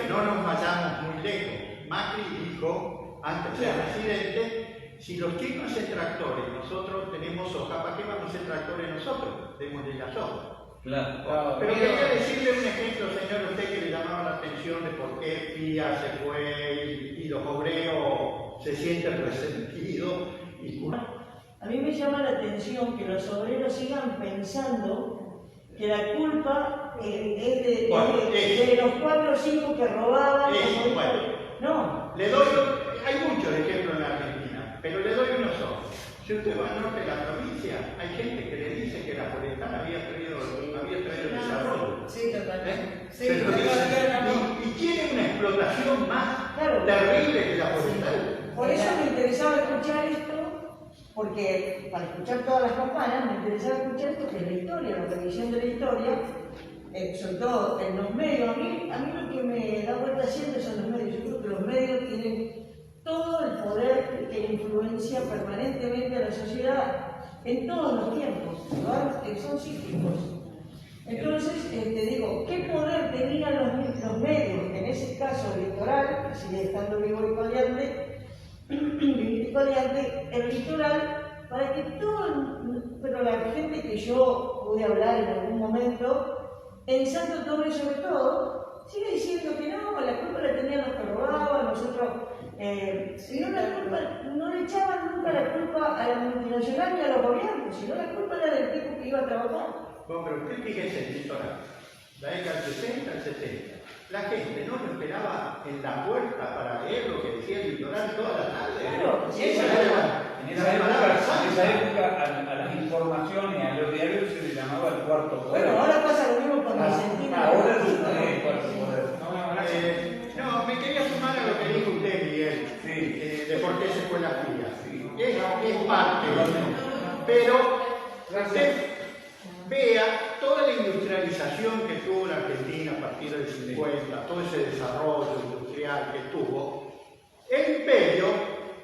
No nos vayamos muy lejos. Macri dijo, antes de ser presidente, si los chinos hacen tractores, nosotros tenemos soja, ¿para qué vamos a hacer tractores nosotros? Démosle la soja. Claro. Pero quería decirle un ejemplo, señor, usted que le llamaba la atención de por qué FIA se fue y los obreros se sienten resentidos. A mí me llama la atención que los obreros sigan pensando que la culpa es de los 4 o 5 que robaban. No. Le doy, hay muchos ejemplos en la Argentina, pero le doy uno solo. Si usted va al norte de la provincia, hay gente que le dice que la forestal había traído desarrollo. Sí, totalmente. Sí, y tiene una explotación más terrible que la forestal. Por eso me interesaba escuchar esto, porque para escuchar todas las campanas me interesaba escuchar esto, que es la historia, la revisión de la historia, sobre todo en los medios. A mí lo que me da vuelta siempre son los medios. Yo creo que los medios tienen todo el poder que influencia permanentemente a la sociedad en todos los tiempos, ¿verdad? Son cíclicos. Entonces, te digo, ¿qué poder tenían los medios, en ese caso electoral, que sigue estando vivo y coleante, el litoral, para que pero la gente que yo pude hablar en algún momento, pensando todo eso sobre todo, sigue diciendo que no, la culpa la tenían los que robaban, nosotros, no le echaban nunca la culpa a la multinacional ni a los gobiernos, sino la culpa era del tipo que iba a trabajar. Bueno, pero usted fíjese el litoral. la década del 60, el 70. La gente no lo esperaba en la puerta para leer lo que decía el litoral toda la tarde. Claro, Y esa era en esa época a las informaciones, a los diarios se les llamaba el cuarto poder. Bueno, ahora pasa lo mismo con Argentina. Ahora es el cuarto poder. No, me quería sumar a lo que dijo usted, Miguel, de por qué se fue la fila. Es parte de eso. Pero usted vea toda la industrialización que tuvo la Argentina a partir del 50, todo ese desarrollo industrial que tuvo. El imperio,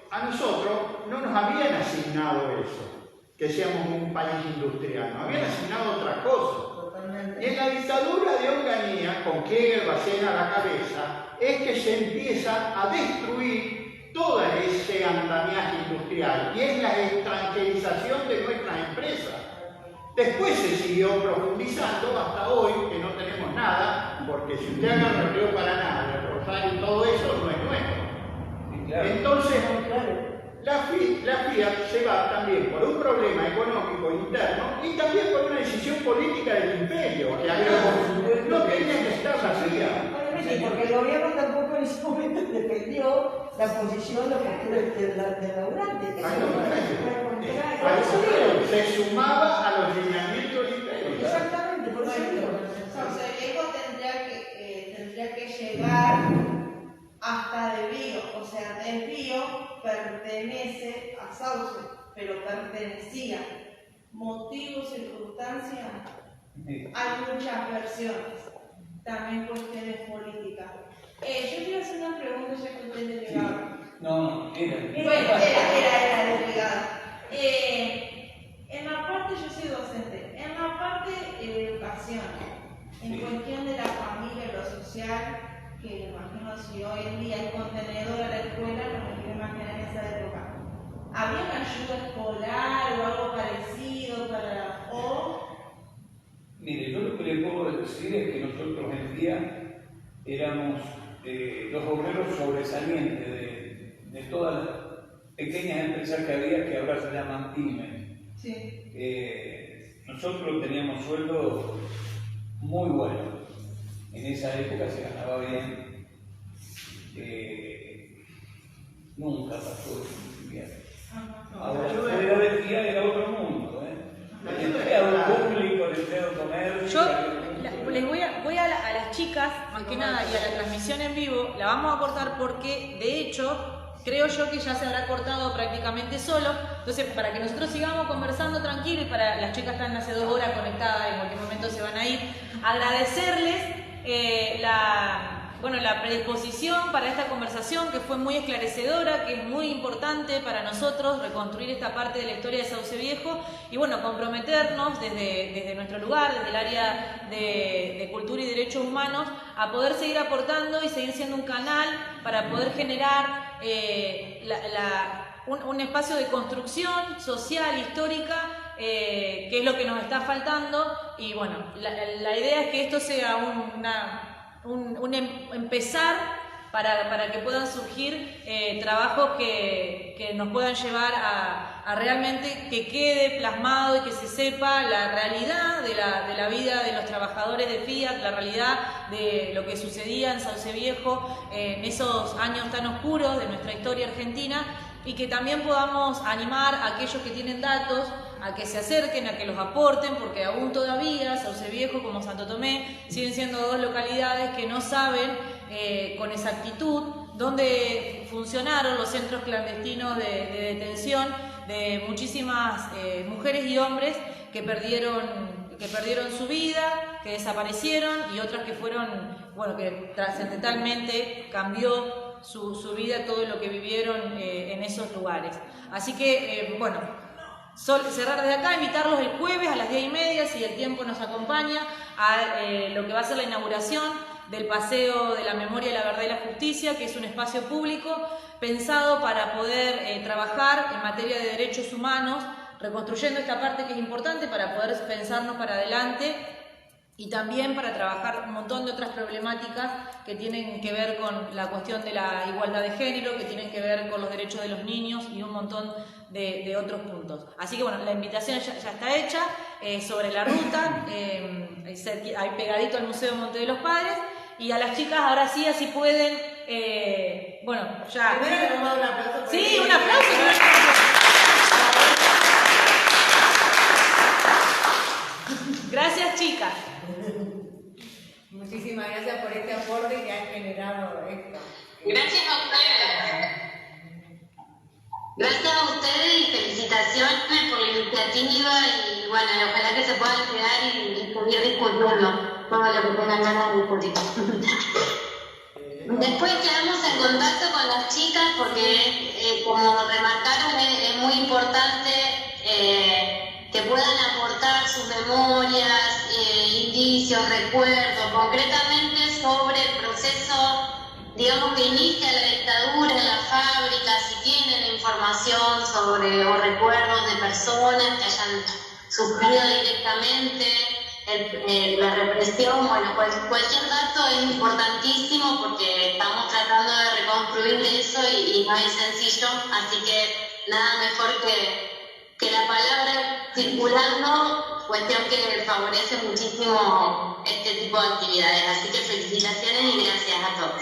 a nosotros, no nos habían asignado eso, que seamos un país industrial, nos habían asignado otra cosa. Y en la dictadura de Onganía, con Hegel Bacena a la cabeza, es que se empieza a destruir todo ese andamiaje industrial y es la extranjerización de nuestras empresas. Después se siguió profundizando hasta hoy, que no tenemos nada, porque si usted agarra el río Paraná, el Rosario y todo eso, no es nuestro. Entonces, la FIAT se va también por un problema económico interno y también por una decisión política del imperio, que acá no tenía que estar la FIAT. Porque el gobierno tampoco en ese momento defendió la posición, la postura del laburante. Se sumaba a los lineamientos del imperio. Exactamente, por eso digo. Sauce tendría que llegar hasta Desvío, o sea, Desvío pertenece a Sauce, pero pertenecía. Motivo, circunstancia, hay muchas versiones, también cuestiones políticas. Yo quiero hacer una pregunta ya que usted es delegado. No, era. Bueno, era delegada. En la parte, yo soy docente, en la parte de educación, en cuestión de la familia, lo social, que me imagino si hoy en día hay contenedor a la escuela, no me quiero imaginar en esa época. ¿Había una ayuda escolar o algo parecido para Mire, yo lo que le puedo decir es que nosotros en el día éramos los obreros sobresalientes de todas las pequeñas empresas que había, que ahora se llaman pymes. Sí. Nosotros teníamos sueldos muy buenos. En esa época se ganaba bien. Nunca pasó eso bien. Ahora, fuera del día era otro mundo. Yo les voy a las chicas, más que nada, y a la transmisión en vivo, la vamos a cortar porque, de hecho, creo yo que ya se habrá cortado prácticamente solo. Entonces, para que nosotros sigamos conversando tranquilo y para las chicas que están hace 2 horas conectadas, en cualquier momento se van a ir, agradecerles la predisposición para esta conversación, que fue muy esclarecedora, que es muy importante para nosotros reconstruir esta parte de la historia de Sauce Viejo y comprometernos desde nuestro lugar, desde el área de cultura y derechos humanos, a poder seguir aportando y seguir siendo un canal para poder generar un espacio de construcción social, histórica, que es lo que nos está faltando. Y la idea es que esto sea un empezar para que puedan surgir trabajos que nos puedan llevar a realmente que quede plasmado y que se sepa la realidad de la vida de los trabajadores de Fiat, la realidad de lo que sucedía en Sauce Viejo en esos años tan oscuros de nuestra historia argentina, y que también podamos animar a aquellos que tienen datos a que se acerquen, a que los aporten, porque aún todavía Sauce Viejo como Santo Tomé siguen siendo 2 localidades que no saben con exactitud dónde funcionaron los centros clandestinos de detención de muchísimas mujeres y hombres que perdieron su vida, que desaparecieron, y otras que fueron, que trascendentalmente cambió su vida, todo lo que vivieron en esos lugares. Así que, cerrar desde acá, invitarlos el jueves a las 10:30, si el tiempo nos acompaña, a lo que va a ser la inauguración del Paseo de la Memoria, la Verdad y la Justicia, que es un espacio público pensado para poder trabajar en materia de derechos humanos, reconstruyendo esta parte que es importante para poder pensarnos para adelante, y también para trabajar un montón de otras problemáticas que tienen que ver con la cuestión de la igualdad de género, que tienen que ver con los derechos de los niños y un montón de otros puntos. Así que la invitación ya está hecha sobre la ruta. ahí pegadito al Museo Monte de los Padres. Y a las chicas ahora sí, así pueden, bueno, ya... Primero le vamos a dar un aplauso. Sí, un aplauso. Gracias, chicas. Muchísimas gracias por este aporte que han generado esto. Gracias a ustedes. Gracias a ustedes y felicitaciones por la iniciativa y bueno, ojalá que se puedan quedar y seguir discutiendo todo lo que tengan ganas de discutir. Después quedamos en contacto con las chicas porque como remarcaron es muy importante que puedan aportar sus memorias, indicios, recuerdos, concretamente sobre el proceso, digamos, que inicia la dictadura en la fábrica, si tienen información sobre o recuerdos de personas que hayan sufrido directamente la represión, bueno, cualquier dato es importantísimo porque estamos tratando de reconstruir eso y no es sencillo, así que nada mejor que la palabra circulando, cuestión que favorece muchísimo este tipo de actividades, así que felicitaciones y gracias a todos.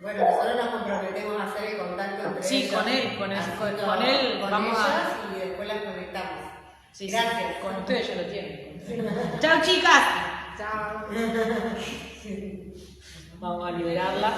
Bueno, nosotros nos comprometemos a hacer el contacto entre Sí, ellos. con él, con él con vamos ellas a... y después las conectamos. Sí, gracias. sí, con ustedes ya lo tienen. ¡Chao, chicas! Chao. Vamos a liberarla.